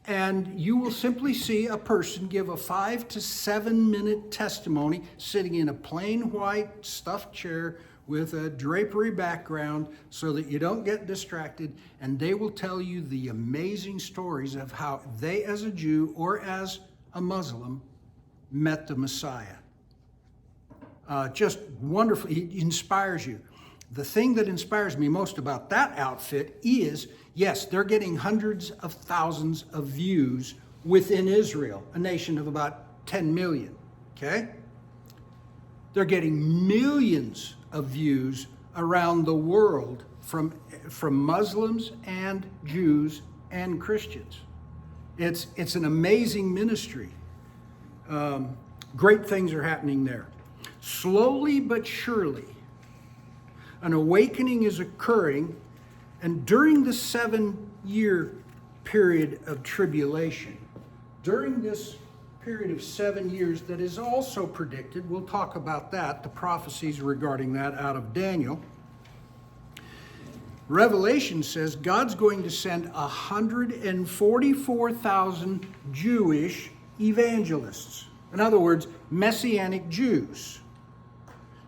And you will simply see a person give a 5 to 7 minute testimony sitting in a plain white stuffed chair with a drapery background so that you don't get distracted, and they will tell you the amazing stories of how they as a Jew or as a Muslim met the Messiah. Just wonderful. It inspires you. The thing that inspires me most about that outfit is, yes, they're getting hundreds of thousands of views within Israel, a nation of about 10 million, okay? They're getting millions of views around the world from Muslims and Jews and Christians. It's an amazing ministry. Great things are happening there. Slowly but surely, an awakening is occurring, and during the 7-year period of tribulation, during this period of 7 years that is also predicted, we'll talk about that, the prophecies regarding that out of Daniel. Revelation says God's going to send 144,000 Jewish evangelists. In other words, Messianic Jews.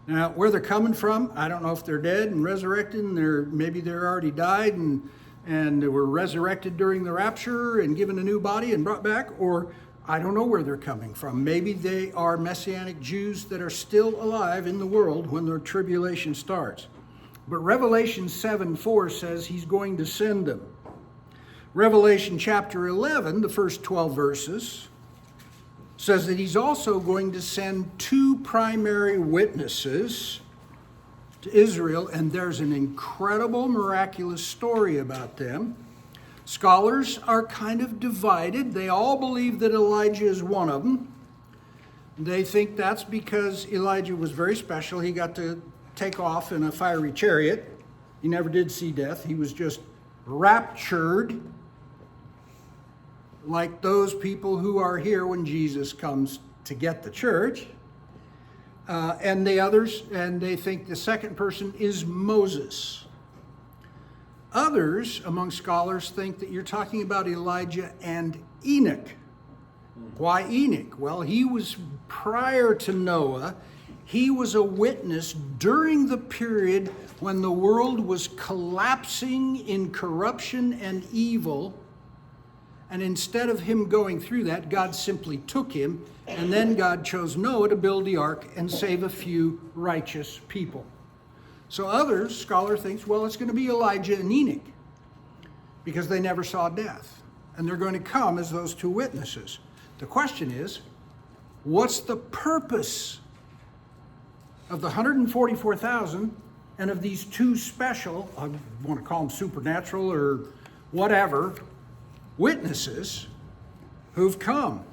Now, where they're coming from, I don't know if they're dead and resurrected, and maybe they're already died and were resurrected during the rapture and given a new body and brought back, or I don't know where they're coming from. Maybe they are Messianic Jews that are still alive in the world when the tribulation starts. But Revelation 7:4 says he's going to send them. Revelation chapter 11, the first 12 verses, says that he's also going to send 2 primary witnesses to Israel, and there's an incredible, miraculous story about them. Scholars are kind of divided. They all believe that Elijah is one of them. They think that's because Elijah was very special. He got to take off in a fiery chariot. He never did see death. He was just raptured, like those people who are here when Jesus comes to get the church. And the others, and they think the second person is Moses. Others among scholars think that you're talking about Elijah and Enoch. Why Enoch? Well, he was prior to Noah, He was a witness during the period when the world was collapsing in corruption and evil. And instead of him going through that, God simply took him, and then God chose Noah to build the ark and save a few righteous people. So others, scholar thinks, well, it's going to be Elijah and Enoch, because they never saw death. And they're going to come as those two witnesses. The question is, what's the purpose of the 144,000 and of these two special, I want to call them supernatural or whatever, witnesses who've come?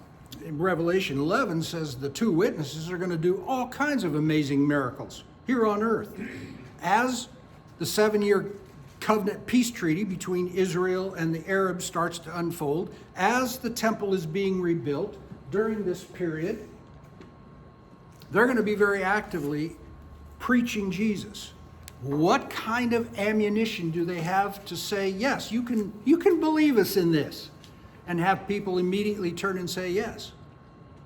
In Revelation 11 says the two witnesses are going to do all kinds of amazing miracles here on earth. As the 7-year covenant peace treaty between Israel and the Arabs starts to unfold, as the temple is being rebuilt during this period, they're going to be very actively preaching Jesus. What kind of ammunition do they have to say, yes, you can believe us in this, and have people immediately turn and say yes?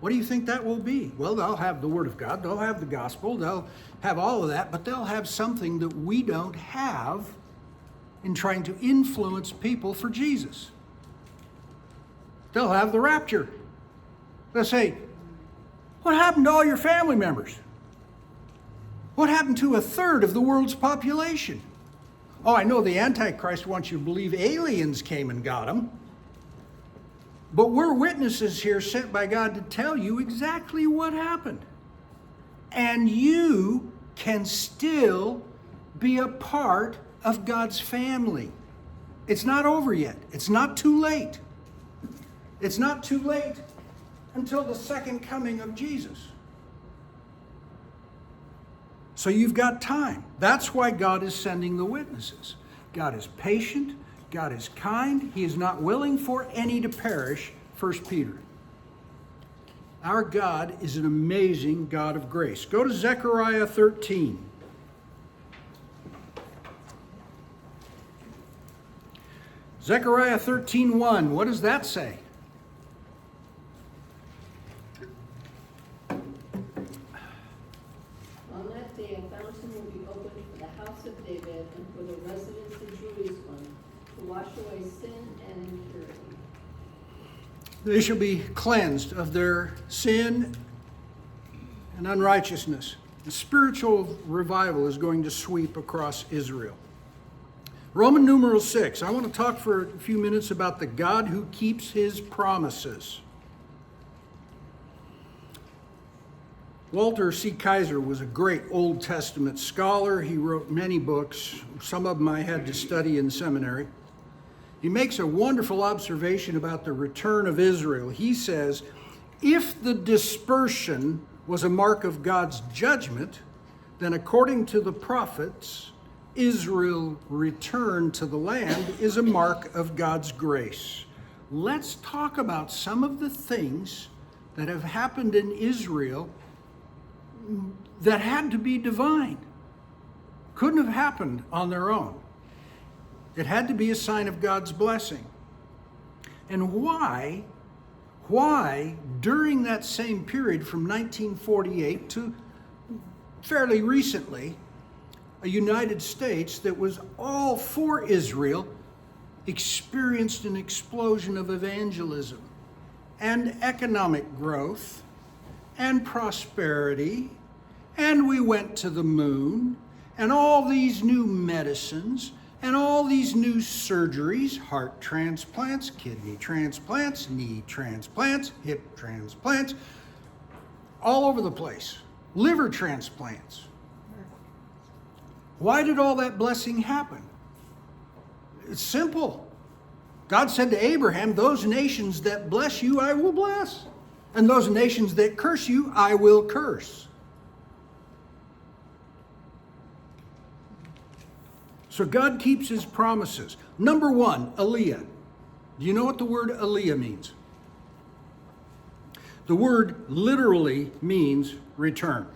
What do you think that will be? Well, they'll have the Word of God, they'll have the gospel, they'll have all of that, but they'll have something that we don't have in trying to influence people for Jesus. They'll have the rapture. They'll say, what happened to all your family members? What happened to 1/3 of the world's population? Oh, I know the Antichrist wants you to believe aliens came and got them. But we're witnesses here sent by God to tell you exactly what happened. And you can still be a part of God's family. It's not over yet. It's not too late. It's not too late until the second coming of Jesus. So you've got time. That's why God is sending the witnesses. God is patient. God is kind. He is not willing for any to perish, 1 Peter. Our God is an amazing God of grace. Go to Zechariah 13. Zechariah 13:1. What does that say? On that day, a fountain will be opened for the house of David and for the residents of Jerusalem to wash away sin and impurity. They shall be cleansed of their sin and unrighteousness. The spiritual revival is going to sweep across Israel. Roman numeral 6. I want to talk for a few minutes about the God who keeps his promises. Walter C. Kaiser was a great Old Testament scholar. He wrote many books. Some of them I had to study in seminary. He makes a wonderful observation about the return of Israel. He says, if the dispersion was a mark of God's judgment, then according to the prophets, Israel return to the land is a mark of God's grace. Let's talk about some of the things that have happened in Israel that had to be divine. Couldn't have happened on their own. It had to be a sign of God's blessing. And why during that same period from 1948 to fairly recently, a United States that was all for Israel experienced an explosion of evangelism and economic growth and prosperity, and we went to the moon, and all these new medicines and all these new surgeries, heart transplants, kidney transplants, knee transplants, hip transplants, all over the place, liver transplants. Why did all that blessing happen? It's simple. God said to Abraham, those nations that bless you, I will bless. And those nations that curse you, I will curse. So God keeps his promises. Number one, Aliyah. Do you know what the word Aliyah means? The word literally means return.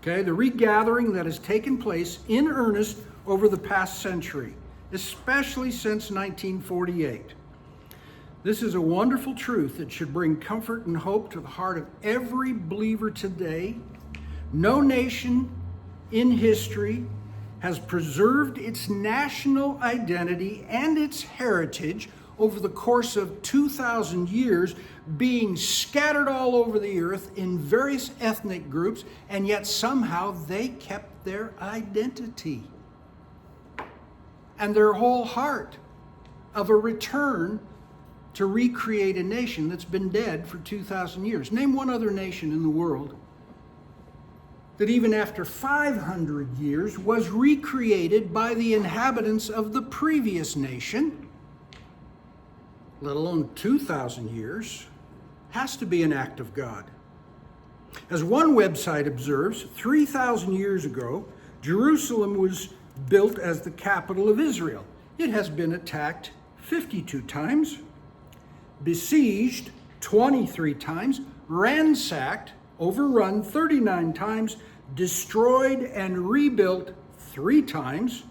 Okay, the regathering that has taken place in earnest over the past century, especially since 1948. This is a wonderful truth that should bring comfort and hope to the heart of every believer today, No nation in history has preserved its national identity and its heritage over the course of 2,000 years, being scattered all over the earth in various ethnic groups, and yet somehow they kept their identity and their whole heart of a return to recreate a nation that's been dead for 2,000 years. Name one other nation in the world that even after 500 years was recreated by the inhabitants of the previous nation, let alone 2,000 years. Has to be an act of God. As one website observes, 3,000 years ago, Jerusalem was built as the capital of Israel. It has been attacked 52 times, besieged 23 times, ransacked, overrun 39 times, destroyed and rebuilt 3 times,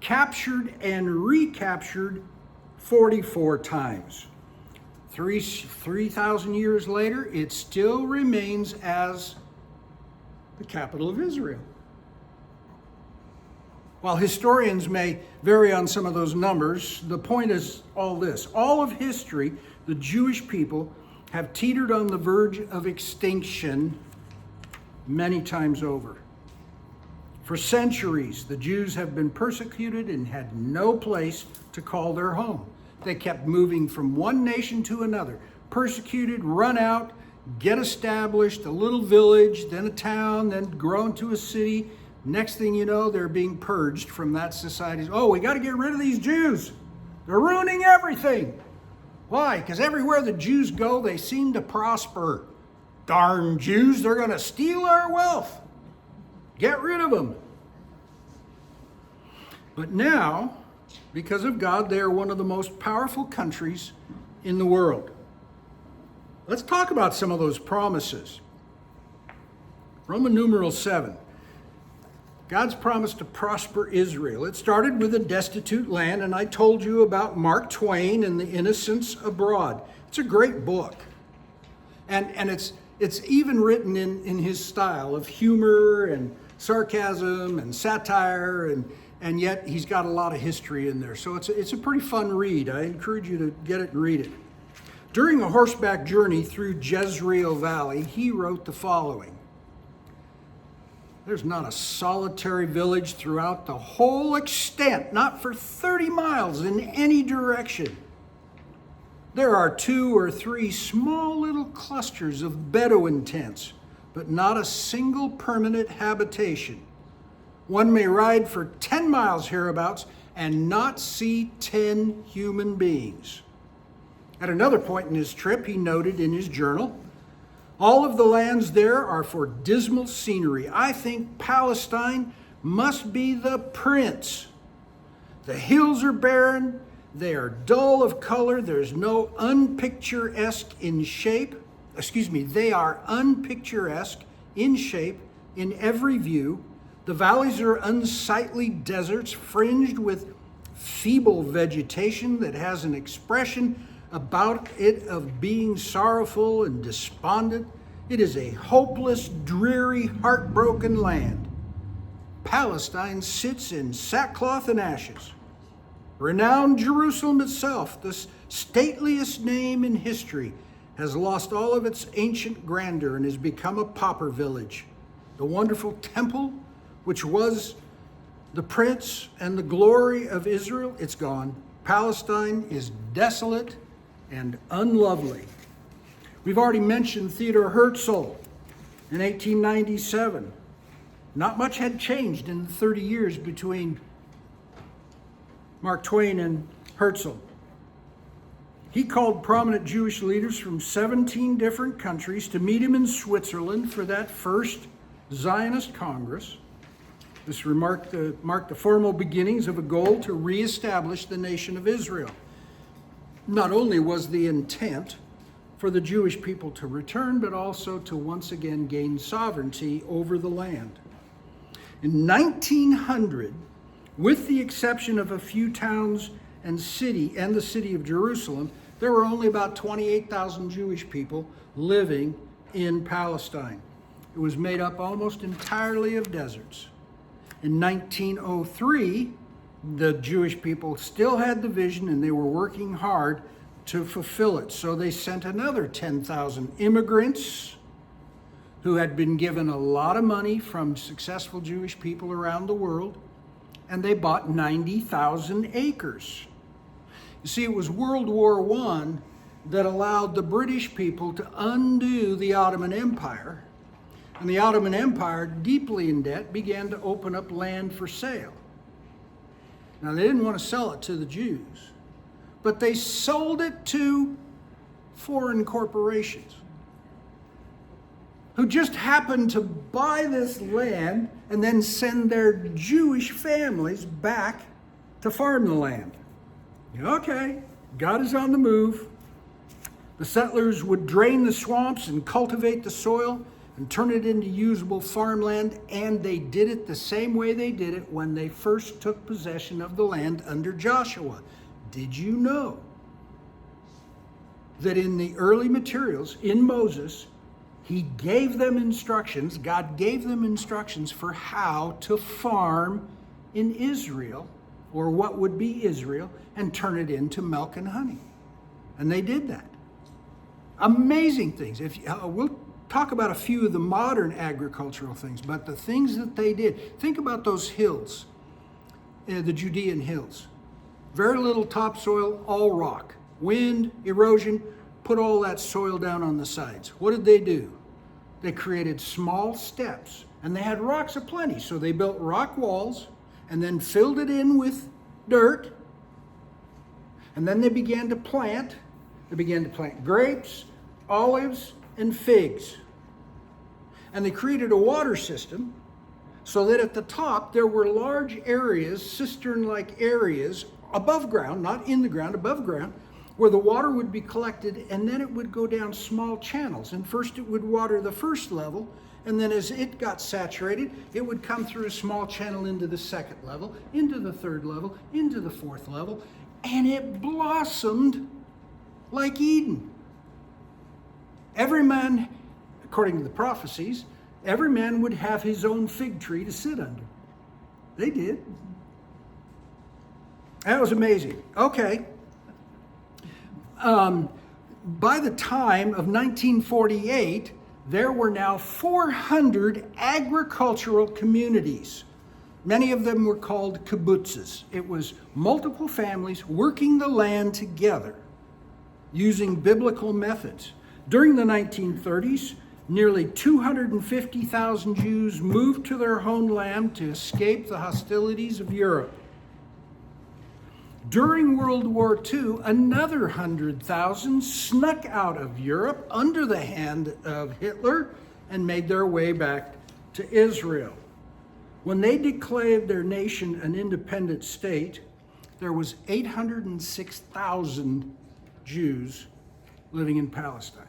captured and recaptured 44 times. 3,000 years later, it still remains as the capital of Israel. While historians may vary on some of those numbers, the point is all this. All of history, the Jewish people have teetered on the verge of extinction many times over. For centuries, the Jews have been persecuted and had no place to call their home. They kept moving from one nation to another, persecuted, run out, get established, a little village, then a town, then grow into a city. Next thing you know, they're being purged from that society. Oh, we got to get rid of these Jews. They're ruining everything. Why? Because everywhere the Jews go, they seem to prosper. Darn Jews, they're going to steal our wealth. Get rid of them. But now, because of God, they are one of the most powerful countries in the world. Let's talk about some of those promises. Roman numeral 7. God's promise to prosper Israel. It started with a destitute land, and I told you about Mark Twain and The Innocents Abroad. It's a great book. And it's even written in his style of humor and sarcasm and satire, and yet he's got a lot of history in there. So it's a pretty fun read. I encourage you to get it and read it. During a horseback journey through Jezreel Valley, he wrote the following. There's not a solitary village throughout the whole extent, not for 30 miles in any direction. There are 2 or 3 small little clusters of Bedouin tents, but not a single permanent habitation. One may ride for 10 miles hereabouts and not see 10 human beings. At another point in his trip, he noted in his journal, all of the lands there are for dismal scenery. I think Palestine must be the prince. The hills are barren. They are dull of color. There's no unpicturesque in shape. They are unpicturesque in shape in every view. The valleys are unsightly deserts fringed with feeble vegetation that has an expression about it of being sorrowful and despondent. It is a hopeless, dreary, heartbroken land. Palestine sits in sackcloth and ashes. Renowned Jerusalem itself, the stateliest name in history, has lost all of its ancient grandeur and has become a pauper village. The wonderful temple, which was the prince and the glory of Israel, it's gone. Palestine is desolate and unlovely. We've already mentioned Theodor Herzl in 1897. Not much had changed in the 30 years between Mark Twain and Herzl. He called prominent Jewish leaders from 17 different countries to meet him in Switzerland for that first Zionist Congress. This marked the formal beginnings of a goal to reestablish the nation of Israel. Not only was the intent for the Jewish people to return, but also to once again gain sovereignty over the land. In 1900, with the exception of a few towns and the city of Jerusalem, there were only about 28,000 Jewish people living in Palestine. It was made up almost entirely of deserts. In 1903, the Jewish people still had the vision and they were working hard to fulfill it. So they sent another 10,000 immigrants who had been given a lot of money from successful Jewish people around the world, and they bought 90,000 acres. You see, it was World War I that allowed the British people to undo the Ottoman Empire, and the Ottoman Empire, deeply in debt, began to open up land for sale. Now, they didn't want to sell it to the Jews, but they sold it to foreign corporations who just happened to buy this land and then send their Jewish families back to farm the land. Okay, God is on the move. The settlers would drain the swamps and cultivate the soil and turn it into usable farmland, and they did it the same way they did it when they first took possession of the land under Joshua. Did you know that in the early materials, in Moses, he gave them instructions, God gave them instructions for how to farm in Israel, or what would be Israel, and turn it into milk and honey. And they did that. Amazing things. We'll talk about a few of the modern agricultural things, but the things that they did. Think about those hills, the Judean hills. Very little topsoil, all rock. Wind, erosion, put all that soil down on the sides. What did they do? They created small steps, and they had rocks aplenty, so they built rock walls and then filled it in with dirt, and then they began to plant. They began to plant grapes, olives, and figs. And they created a water system so that at the top there were large areas, cistern-like areas, above ground, not in the ground, above ground, where the water would be collected, and then it would go down small channels. And first it would water the first level, and then as it got saturated, it would come through a small channel into the second level, into the third level, into the fourth level, and it blossomed like Eden. Every man, according to the prophecies, every man would have his own fig tree to sit under. They did. That was amazing. Okay. By the time of 1948, there were now 400 agricultural communities. Many of them were called kibbutzes. It was multiple families working the land together using biblical methods. During the 1930s, nearly 250,000 Jews moved to their homeland to escape the hostilities of Europe. During World War II, another 100,000 snuck out of Europe under the hand of Hitler and made their way back to Israel. When they declared their nation an independent state, there was 806,000 Jews living in Palestine.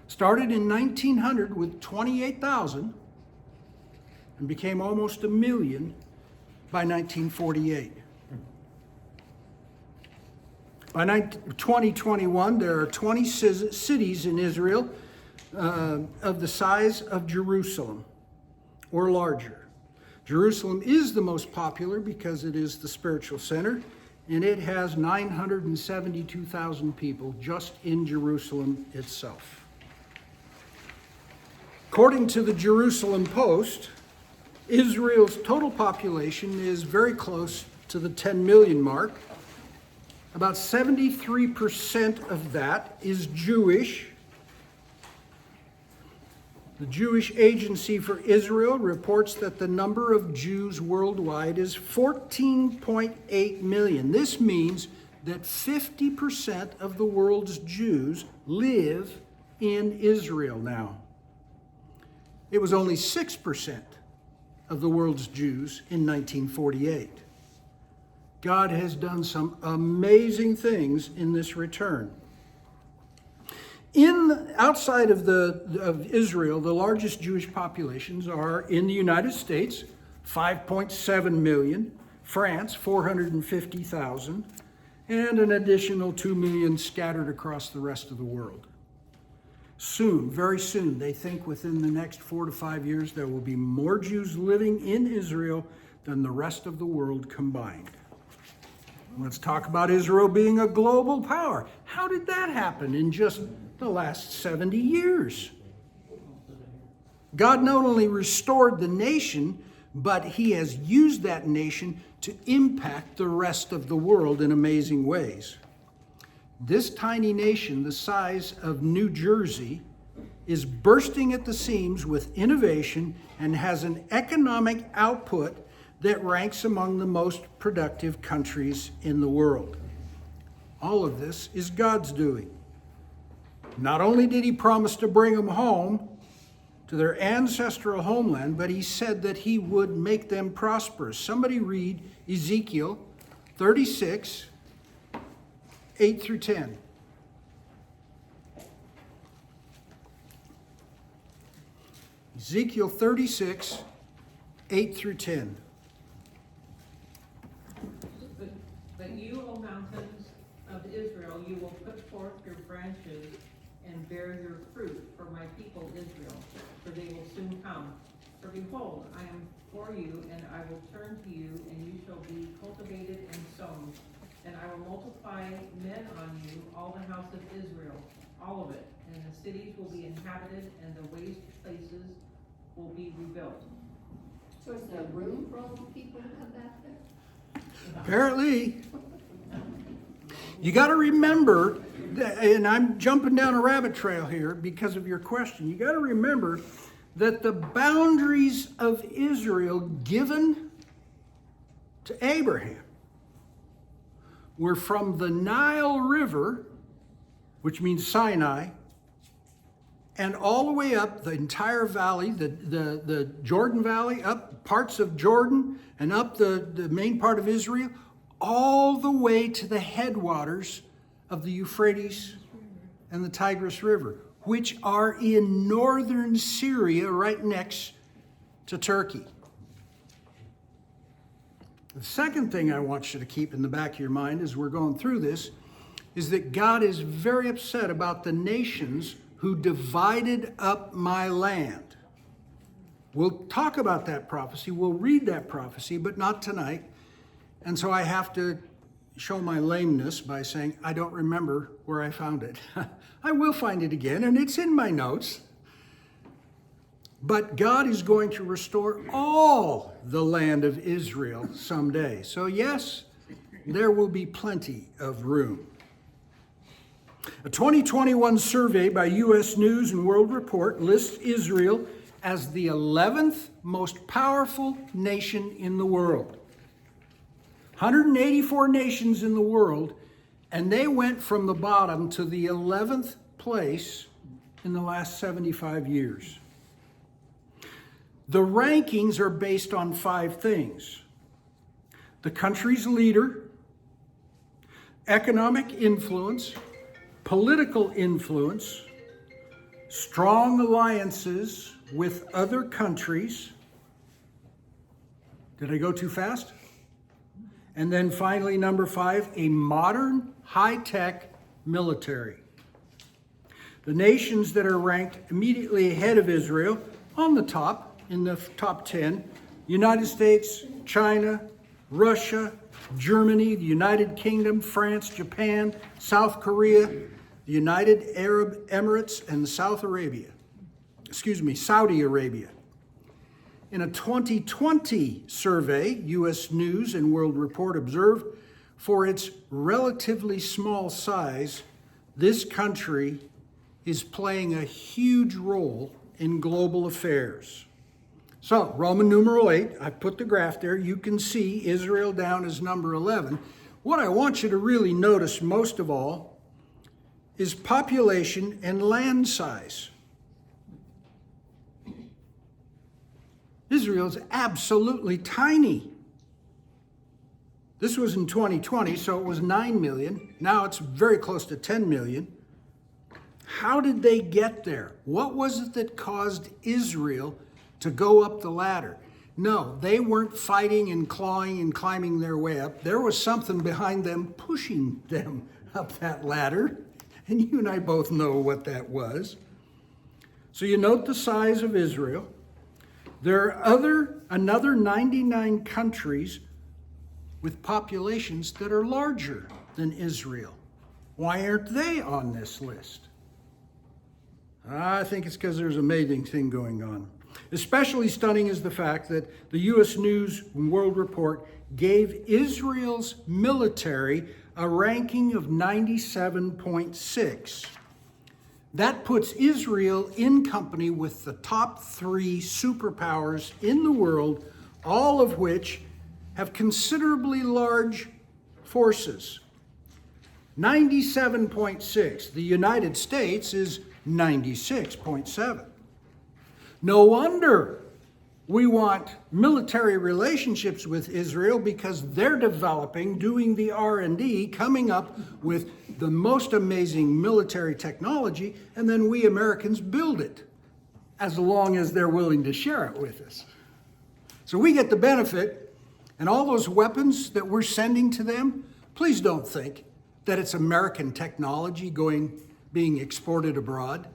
Started in 1900 with 28,000 and became almost 1 million by 1948. By 2021, there are 20 cities in Israel of the size of Jerusalem or larger. Jerusalem is the most popular because it is the spiritual center, and it has 972,000 people just in Jerusalem itself. According to the Jerusalem Post, Israel's total population is very close to the 10 million mark. About 73% of that is Jewish. The Jewish Agency for Israel reports that the number of Jews worldwide is 14.8 million. This means that 50% of the world's Jews live in Israel now. It was only 6% of the world's Jews in 1948. God has done some amazing things in this return. Outside of Israel, the largest Jewish populations are in the United States, 5.7 million, France, 450,000, and an additional 2 million scattered across the rest of the world. Soon, very soon, they think within the next 4 to 5 years, there will be more Jews living in Israel than the rest of the world combined. Let's talk about Israel being a global power. How did that happen in just the last 70 years? God not only restored the nation, but he has used that nation to impact the rest of the world in amazing ways. This tiny nation, the size of New Jersey, is bursting at the seams with innovation and has an economic output that ranks among the most productive countries in the world. All of this is God's doing. Not only did he promise to bring them home to their ancestral homeland, but he said that he would make them prosperous. Somebody read Ezekiel 36, 8 through 10. Ezekiel 36, 8 through 10. But you, O mountains of Israel, you will put forth your branches and bear your fruit for my people Israel, for they will soon come. For behold, I am for you, and I will turn to you, and you shall be cultivated and sown. And I will multiply men on you, all the house of Israel, all of it. And the cities will be inhabited, and the waste places will be rebuilt. So is there room for all the people to come back there? Apparently, you got to remember, and I'm jumping down a rabbit trail here because of your question, you got to remember that the boundaries of Israel given to Abraham were from the Nile River, which means Sinai, and all the way up the entire valley, the Jordan Valley, up parts of Jordan, and up the main part of Israel, all the way to the headwaters of the Euphrates and the Tigris River, which are in northern Syria right next to Turkey. The second thing I want you to keep in the back of your mind as we're going through this is that God is very upset about the nations who divided up my land. We'll talk about that prophecy, we'll read that prophecy, but not tonight. And so I have to show my lameness by saying, I don't remember where I found it. I will find it again, and it's in my notes. But God is going to restore all the land of Israel someday. So yes, there will be plenty of room. A 2021 survey by U.S. News and World Report lists Israel as the 11th most powerful nation in the world. 184 nations in the world, and they went from the bottom to the 11th place in the last 75 years. The rankings are based on 5 things: the country's leader, economic influence, political influence, strong alliances with other countries. Did I go too fast? And then finally, number 5, a modern, high-tech military. The nations that are ranked immediately ahead of Israel, on the top, in the top 10, United States, China, Russia, Germany, the United Kingdom, France, Japan, South Korea, the United Arab Emirates, and Saudi Arabia. In a 2020 survey, U.S. News and World Report observed, for its relatively small size, this country is playing a huge role in global affairs. So, Roman numeral 8, I put the graph there. You can see Israel down as number 11. What I want you to really notice most of all is population and land size. Israel is absolutely tiny. This was in 2020, so it was 9 million. Now it's very close to 10 million. How did they get there? What was it that caused Israel to go up the ladder? No, they weren't fighting and clawing and climbing their way up. There was something behind them pushing them up that ladder. And you and I both know what that was. So you note the size of Israel. There are another 99 countries with populations that are larger than Israel. Why aren't they on this list? I think it's because there's an amazing thing going on. Especially stunning is the fact that the U.S. News and World Report gave Israel's military a ranking of 97.6. That puts Israel in company with the top 3 superpowers in the world, all of which have considerably large forces. 97.6. The United States is 96.7. No wonder we want military relationships with Israel, because they're developing, doing the R&D, coming up with the most amazing military technology, and then we Americans build it, as long as they're willing to share it with us. So we get the benefit, and all those weapons that we're sending to them, please don't think that it's American technology being exported abroad.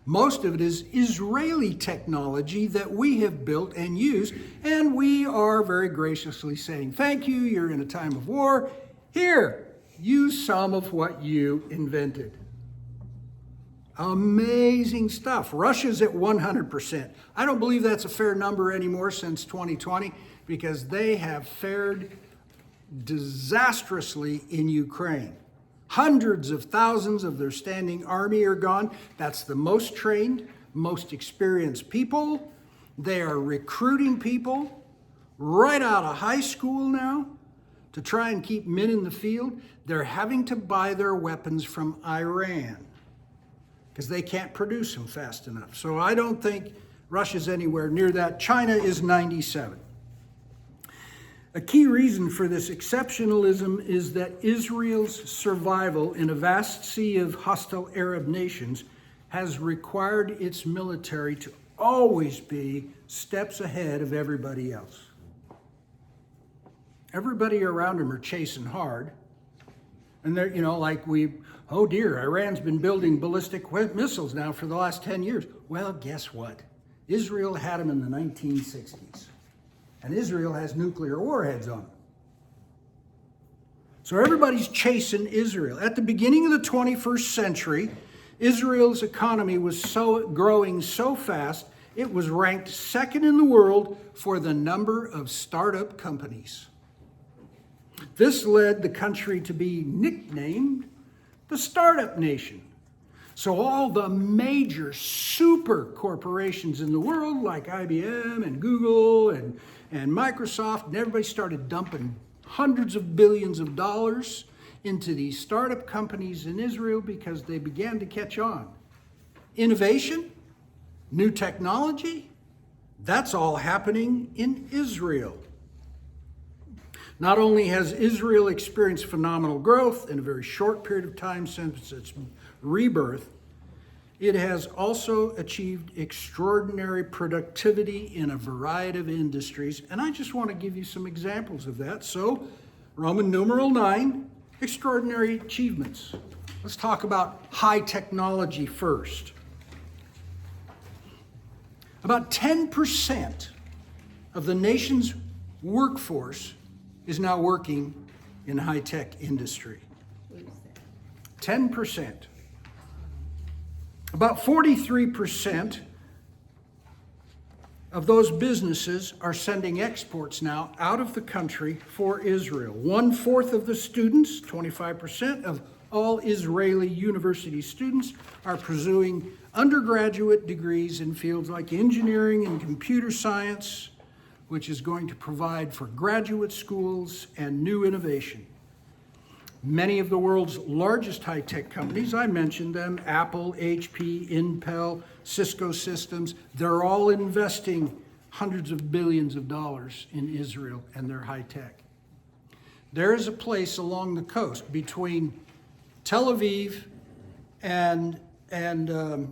Most of it is Israeli technology that we have built and used, and we are very graciously saying, thank you, you're in a time of war. Here, use some of what you invented. Amazing stuff. Russia's at 100%. I don't believe that's a fair number anymore since 2020, because they have fared disastrously in Ukraine. Hundreds of thousands of their standing army are gone. That's the most trained, most experienced people. They are recruiting people right out of high school now to try and keep men in the field. They're having to buy their weapons from Iran because they can't produce them fast enough. So I don't think Russia's anywhere near that. China is 97. A key reason for this exceptionalism is that Israel's survival in a vast sea of hostile Arab nations has required its military to always be steps ahead of everybody else. Everybody around them are chasing hard. And they're, oh dear, Iran's been building ballistic missiles now for the last 10 years. Well, guess what? Israel had them in the 1960s. And Israel has nuclear warheads on them. So everybody's chasing Israel. At the beginning of the 21st century, Israel's economy was growing so fast, it was ranked second in the world for the number of startup companies. This led the country to be nicknamed the Startup Nation. So all the major super corporations in the world, like IBM and Google and Microsoft, and everybody started dumping hundreds of billions of dollars into these startup companies in Israel because they began to catch on. Innovation, new technology, that's all happening in Israel. Not only has Israel experienced phenomenal growth in a very short period of time since its rebirth, it has also achieved extraordinary productivity in a variety of industries. And I just want to give you some examples of that. So, Roman numeral 9, extraordinary achievements. Let's talk about high technology first. About 10% of the nation's workforce is now working in high-tech industry. 10%. About 43% of those businesses are sending exports now out of the country for Israel. 1/4 of the students, 25% of all Israeli university students, are pursuing undergraduate degrees in fields like engineering and computer science, which is going to provide for graduate schools and new innovation. Many of the world's largest high-tech companies, I mentioned them, Apple, HP, Intel, Cisco Systems, they're all investing hundreds of billions of dollars in Israel and their high-tech. There is a place along the coast between Tel Aviv and Ashdod.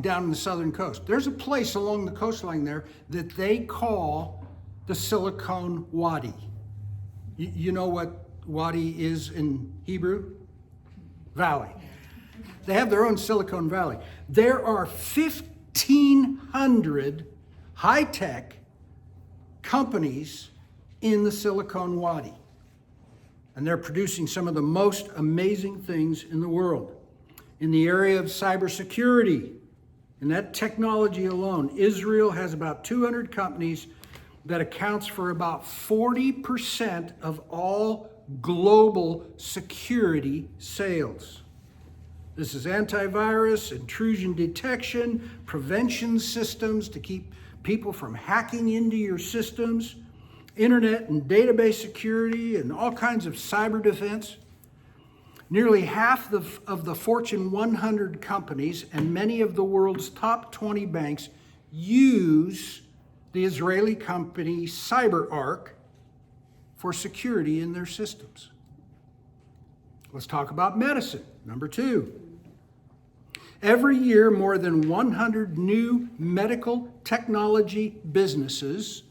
Down in the southern coast. There's a place along the coastline there that they call the Silicon Wadi. You know what Wadi is in Hebrew? Valley. They have their own Silicon Valley. There are 1,500 high-tech companies in the Silicon Wadi. And they're producing some of the most amazing things in the world. In the area of cybersecurity, in that technology alone, Israel has about 200 companies that accounts for about 40% of all global security sales. This is antivirus, intrusion detection, prevention systems to keep people from hacking into your systems, internet and database security, and all kinds of cyber defense. Nearly half of the Fortune 100 companies and many of the world's top 20 banks use the Israeli company CyberArk for security in their systems. Let's talk about medicine. Number 2. Every year, more than 100 new medical technology businesses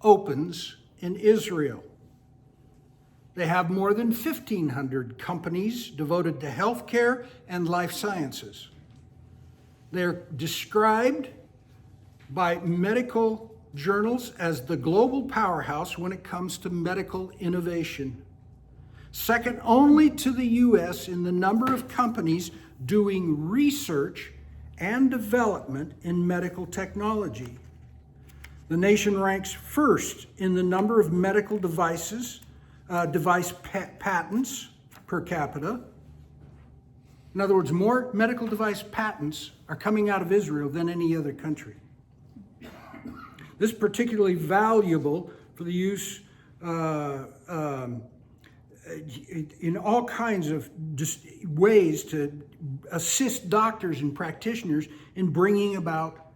opens in Israel. They have more than 1,500 companies devoted to healthcare and life sciences. They're described by medical journals as the global powerhouse when it comes to medical innovation. Second only to the U.S. in the number of companies doing research and development in medical technology. The nation ranks first in the number of medical device patents per capita. In other words, more medical device patents are coming out of Israel than any other country. This is particularly valuable for the use in all kinds of ways to assist doctors and practitioners in bringing about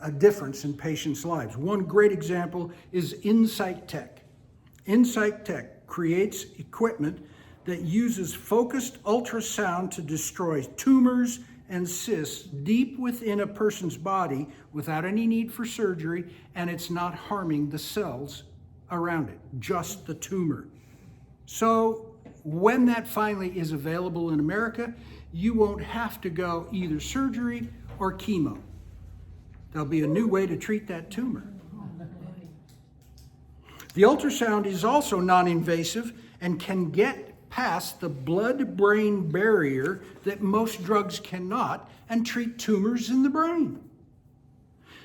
a difference in patients' lives. One great example is Insight Tech. Insight Tech creates equipment that uses focused ultrasound to destroy tumors and cysts deep within a person's body without any need for surgery, and it's not harming the cells around it, just the tumor. So when that finally is available in America, you won't have to go either surgery or chemo. There'll be a new way to treat that tumor. The ultrasound is also non-invasive and can get past the blood-brain barrier that most drugs cannot and treat tumors in the brain.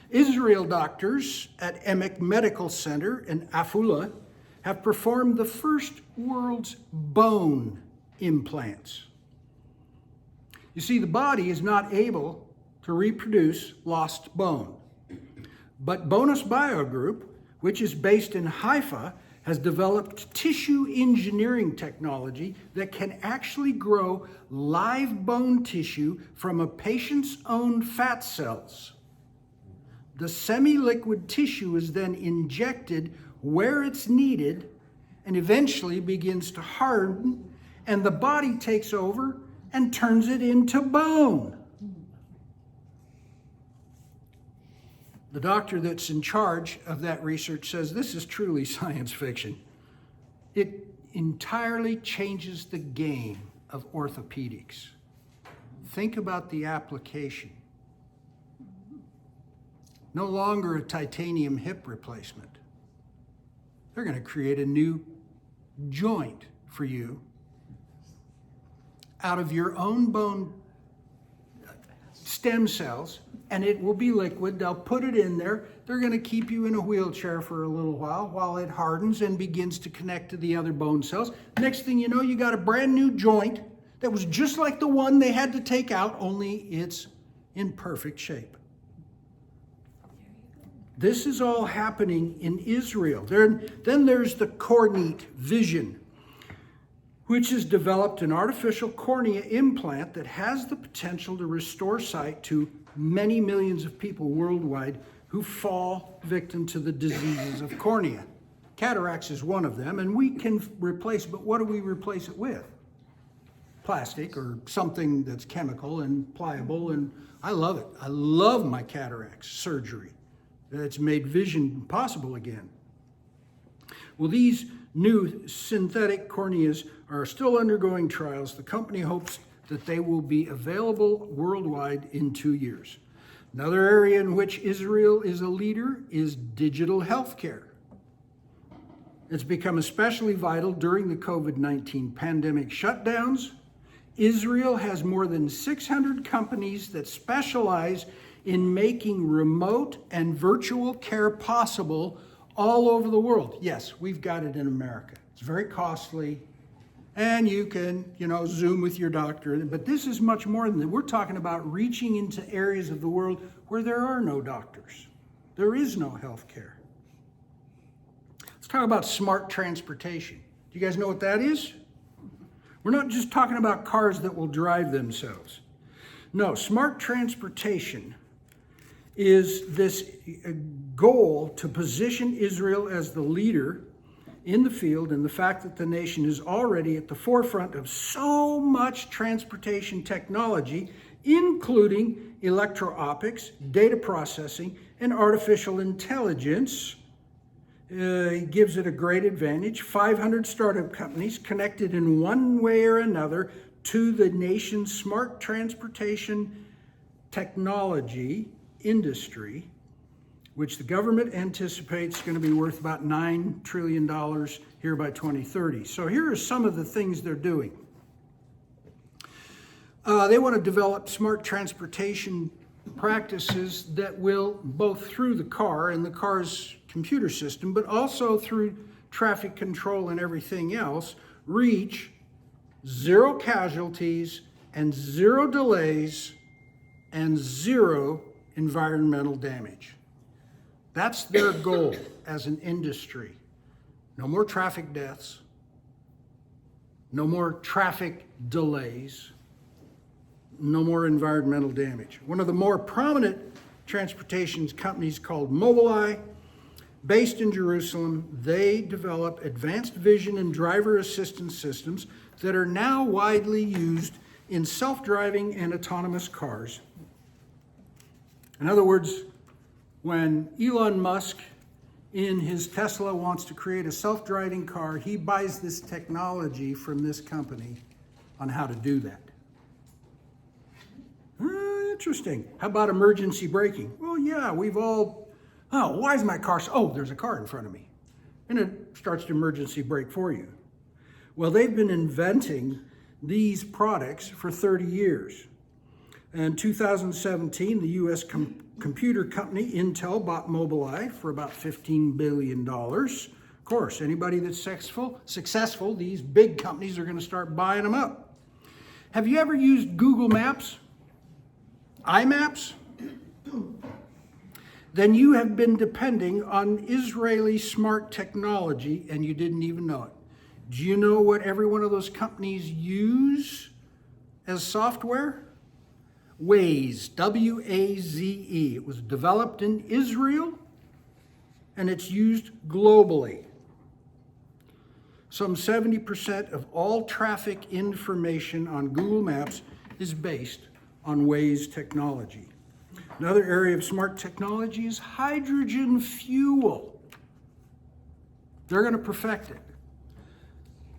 Israel doctors at Emek Medical Center in Afula have performed the first world's bone implants. You see, the body is not able to reproduce lost bone. But Bonus Bio Group, which is based in Haifa, has developed tissue engineering technology that can actually grow live bone tissue from a patient's own fat cells. The semi-liquid tissue is then injected where it's needed and eventually begins to harden, and the body takes over and turns it into bone. The doctor that's in charge of that research says this is truly science fiction. It entirely changes the game of orthopedics. Think about the application. No longer a titanium hip replacement. They're going to create a new joint for you out of your own bone stem cells, and it will be liquid. They'll put it in there. They're going to keep you in a wheelchair for a little while it hardens and begins to connect to the other bone cells. Next thing you know, you got a brand new joint that was just like the one they had to take out, only it's in perfect shape. This is all happening in Israel. Then there's the Cornea Vision, which has developed an artificial cornea implant that has the potential to restore sight to many millions of people worldwide who fall victim to the diseases of cornea. Cataracts is one of them, and we can replace, but what do we replace it with? Plastic or something that's chemical and pliable, and I love it. I love my cataract surgery. It's made vision possible again. Well, these new synthetic corneas are still undergoing trials. The company hopes that they will be available worldwide in 2 years. Another area in which Israel is a leader is digital healthcare. It's become especially vital during the COVID-19 pandemic shutdowns. Israel has more than 600 companies that specialize in making remote and virtual care possible all over the world. Yes, we've got it in America. It's very costly, and you can, Zoom with your doctor, but this is much more than that. We're talking about reaching into areas of the world where there are no doctors. There is no health care. Let's talk about smart transportation. Do you guys know what that is? We're not just talking about cars that will drive themselves. No, smart transportation is this goal to position Israel as the leader in the field, and the fact that the nation is already at the forefront of so much transportation technology, including electro-optics, data processing, and artificial intelligence, gives it a great advantage. 500 startup companies connected in one way or another to the nation's smart transportation technology industry, which the government anticipates is going to be worth about $9 trillion here by 2030. So here are some of the things they're doing. They want to develop smart transportation practices that will, both through the car and the car's computer system, but also through traffic control and everything else, reach zero casualties and zero delays and zero environmental damage. That's their goal as an industry. No more traffic deaths, no more traffic delays, no more environmental damage. One of the more prominent transportation companies called Mobileye, based in Jerusalem, they develop advanced vision and driver assistance systems that are now widely used in self-driving and autonomous cars. In other words, when Elon Musk in his Tesla wants to create a self-driving car, he buys this technology from this company on how to do that. Interesting. How about emergency braking? Well, yeah, why is my car there's a car in front of me. And it starts to emergency brake for you. Well, they've been inventing these products for 30 years. In 2017, the U.S. computer company Intel bought Mobileye for about $15 billion. Of course, anybody that's successful, these big companies are going to start buying them up. Have you ever used Google Maps? iMaps? Then you have been depending on Israeli smart technology and you didn't even know it. Do you know what every one of those companies use as software? Waze, W-A-Z-E. It was developed in Israel and it's used globally. Some 70% of all traffic information on Google Maps is based on Waze technology. Another area of smart technology is hydrogen fuel. They're going to perfect it.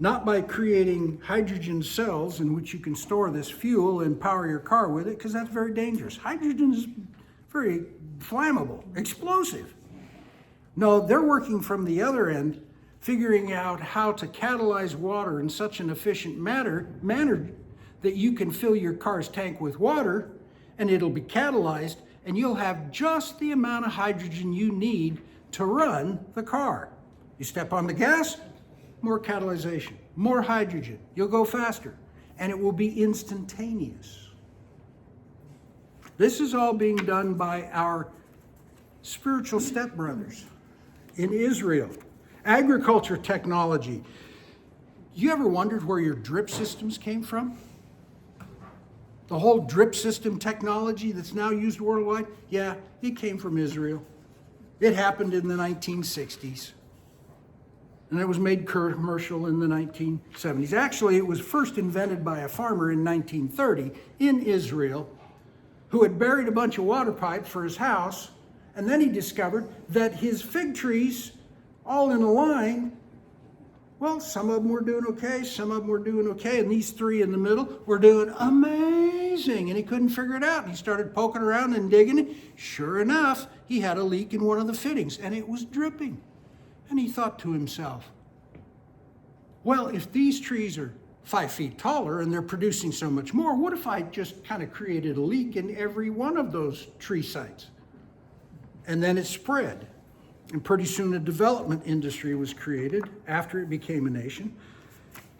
Not by creating hydrogen cells in which you can store this fuel and power your car with it, because that's very dangerous. Hydrogen is very flammable, explosive. No, they're working from the other end, figuring out how to catalyze water in such an efficient manner that you can fill your car's tank with water and it'll be catalyzed and you'll have just the amount of hydrogen you need to run the car. You step on the gas, more catalyzation, more hydrogen. You'll go faster and it will be instantaneous. This is all being done by our spiritual stepbrothers in Israel. Agriculture technology. You ever wondered where your drip systems came from? The whole drip system technology that's now used worldwide? Yeah, it came from Israel. It happened in the 1960s. And it was made commercial in the 1970s. Actually, it was first invented by a farmer in 1930 in Israel who had buried a bunch of water pipes for his house. And then he discovered that his fig trees, all in a line, Well, some of them were doing okay, some of them were doing okay, and these three in the middle were doing amazing, and he couldn't figure it out. And he started poking around and digging. Sure enough, he had a leak in one of the fittings, and it was dripping. And he thought to himself, well, if these trees are 5 feet taller and they're producing so much more, what if I just kind of created a leak in every one of those tree sites? And then it spread. And pretty soon a development industry was created after it became a nation.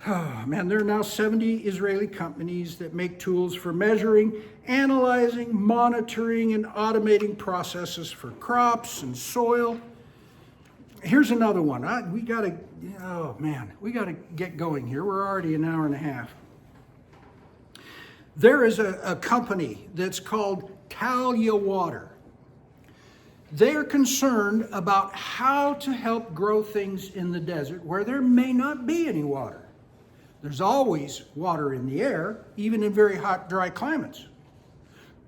Oh, man, there are now 70 Israeli companies that make tools for measuring, analyzing, monitoring, and automating processes for crops and soil. Here's another one. We got to get going here. We're already an hour and a half. There is a company that's called Talia Water. They're concerned about how to help grow things in the desert where there may not be any water. There's always water in the air, even in very hot, dry climates.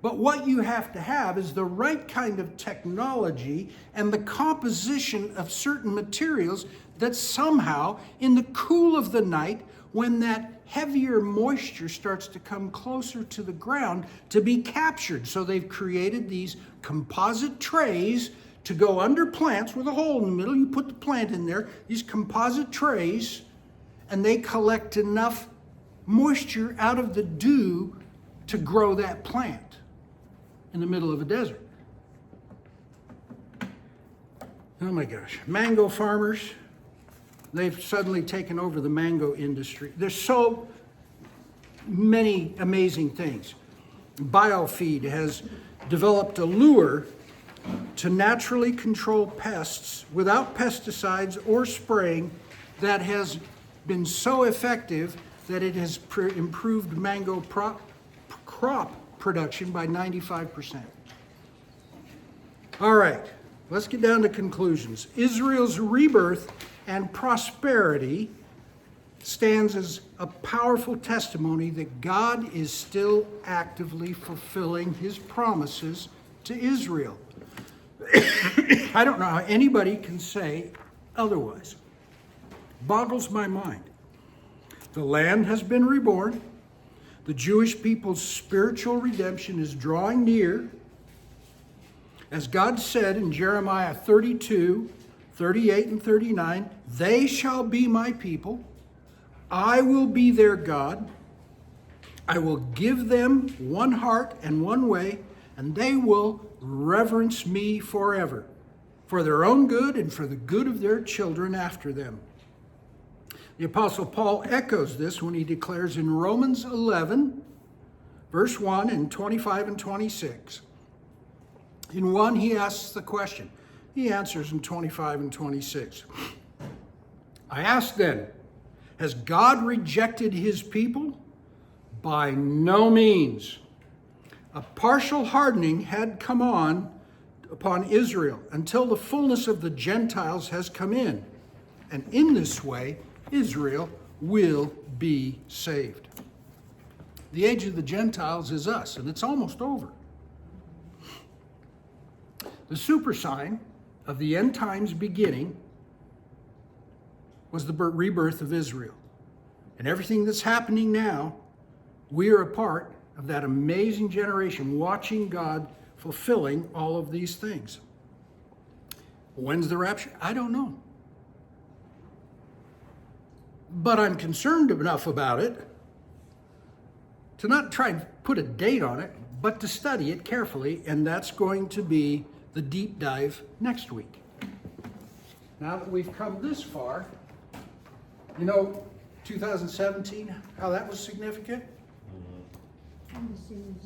But what you have to have is the right kind of technology and the composition of certain materials that somehow, in the cool of the night, when that heavier moisture starts to come closer to the ground, to be captured. So they've created these composite trays to go under plants with a hole in the middle. You put the plant in there, these composite trays, and they collect enough moisture out of the dew to grow that plant in the middle of a desert. Oh my gosh, mango farmers. They've suddenly taken over the mango industry. There's so many amazing things. Biofeed has developed a lure to naturally control pests without pesticides or spraying that has been so effective that it has improved mango crop production by 95%. All right, let's get down to conclusions. Israel's rebirth and prosperity stands as a powerful testimony that God is still actively fulfilling his promises to Israel. I don't know how anybody can say otherwise. Boggles my mind. The land has been reborn. The Jewish people's spiritual redemption is drawing near. As God said in Jeremiah 32, 38 and 39, they shall be my people. I will be their God. I will give them one heart and one way, and they will reverence me forever, for their own good and for the good of their children after them. The Apostle Paul echoes this when he declares in Romans 11, verse 1 and 25 and 26. In 1, he asks the question. He answers in 25 and 26. I ask then, has God rejected his people? By no means. A partial hardening had come upon Israel until the fullness of the Gentiles has come in. And in this way, Israel will be saved. The age of the Gentiles is us, and it's almost over. The super sign of the end times beginning was the rebirth of Israel. And everything that's happening now, we are a part of that amazing generation watching God fulfilling all of these things. When's the rapture? I don't know. But I'm concerned enough about it to not try and put a date on it, but to study it carefully, and that's going to be the deep dive next week. Now that we've come this far, 2017, how that was significant?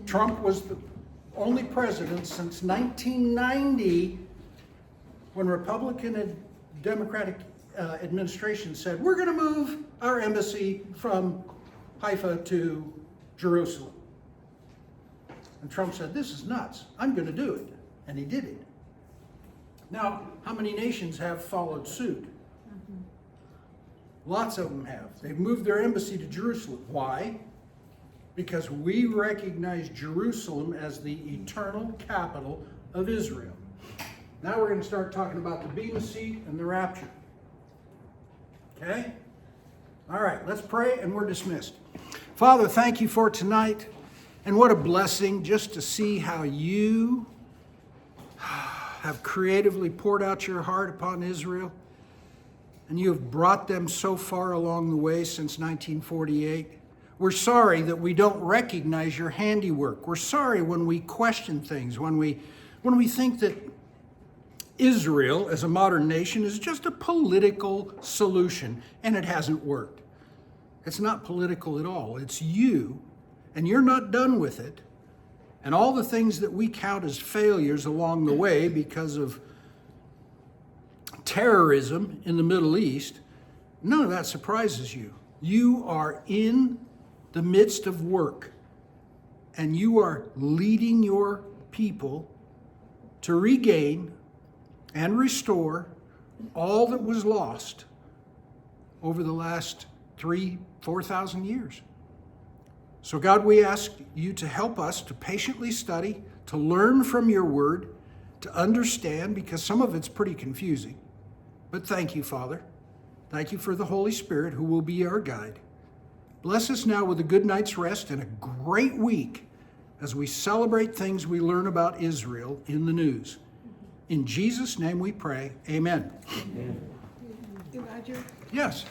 Trump was the only president since 1990 when Republican and Democratic administration said, we're going to move our embassy from Haifa to Jerusalem. And Trump said, this is nuts. I'm going to do it. And he did it. Now, how many nations have followed suit? Lots of them have. They've moved their embassy to Jerusalem. Why? Because we recognize Jerusalem as the eternal capital of Israel. Now we're going to start talking about the Bema Seat and the rapture. Okay? All right, let's pray and we're dismissed. Father, thank you for tonight. And what a blessing just to see how you have creatively poured out your heart upon Israel. And you have brought them so far along the way since 1948. We're sorry that we don't recognize your handiwork. We're sorry when we question things, when we think that Israel as a modern nation is just a political solution, and it hasn't worked. It's not political at all. It's you, and you're not done with it. And all the things that we count as failures along the way because of terrorism in the Middle East, none of that surprises you. You are in the midst of work, and you are leading your people to regain and restore all that was lost over the last 4,000 years. So God, we ask you to help us to patiently study, to learn from your word, to understand, because some of it's pretty confusing. But thank you, Father. Thank you for the Holy Spirit who will be our guide. Bless us now with a good night's rest and a great week as we celebrate things we learn about Israel in the news. In Jesus' name we pray, amen. Roger, Yes.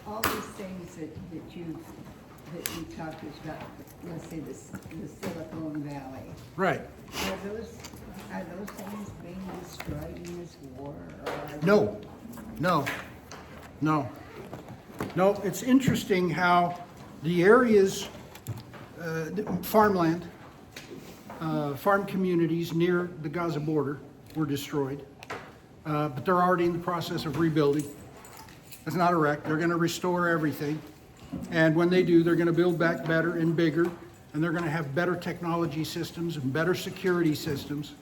all these things that you talked about, let's say the Silicon Valley, Right. are those things being destroyed in this war? Or are No, it's interesting how the areas, farmland, farm communities near the Gaza border were destroyed, but they're already in the process of rebuilding. It's not a wreck. They're going to restore everything. And when they do, they're going to build back better and bigger, and they're going to have better technology systems and better security systems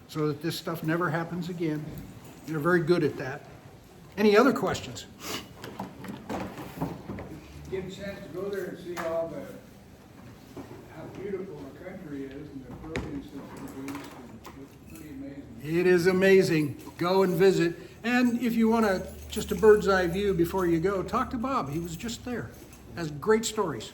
so that this stuff never happens again. They're very good at that. Any other questions? Get a chance to go there and see how beautiful the country is and the produce that's produced, and it's pretty amazing. It is amazing. Go and visit. And if you want just a bird's eye view before you go, talk to Bob. He was just there. Has great stories.